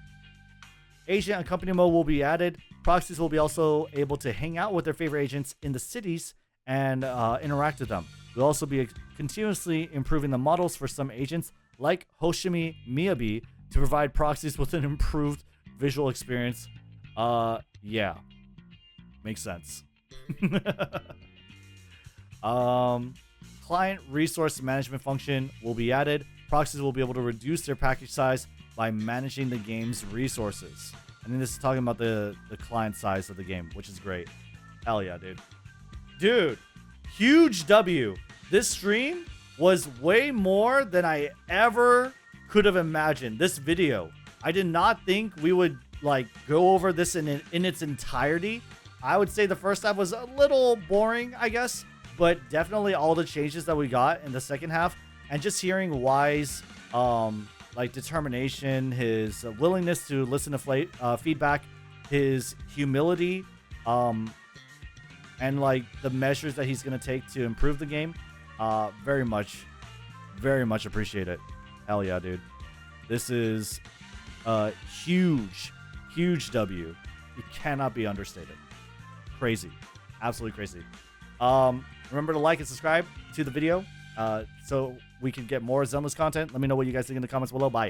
A: Agent and company mode will be added. Proxies will be also able to hang out with their favorite agents in the cities and interact with them. We'll also be continuously improving the models for some agents, like Hoshimi Miyabi, to provide proxies with an improved visual experience. Yeah. Makes sense. Client resource management function will be added. Proxies will be able to reduce their package size by managing the game's resources. I think this is talking about the client size of the game, which is great. Hell yeah, dude. Dude, huge W. This stream was way more than I ever could have imagined. This video, I did not think we would like go over this in its entirety. I would say the first half was a little boring, I guess, but definitely all the changes that we got in the second half, and just hearing Y's like determination, his willingness to listen to feedback, his humility, and like the measures that he's gonna take to improve the game. Very much appreciate it. Hell yeah, dude. This is a huge W. It cannot be understated. Crazy. Absolutely crazy. Remember to like and subscribe to the video so we can get more Zenless content. Let me know what you guys think in the comments below. Bye.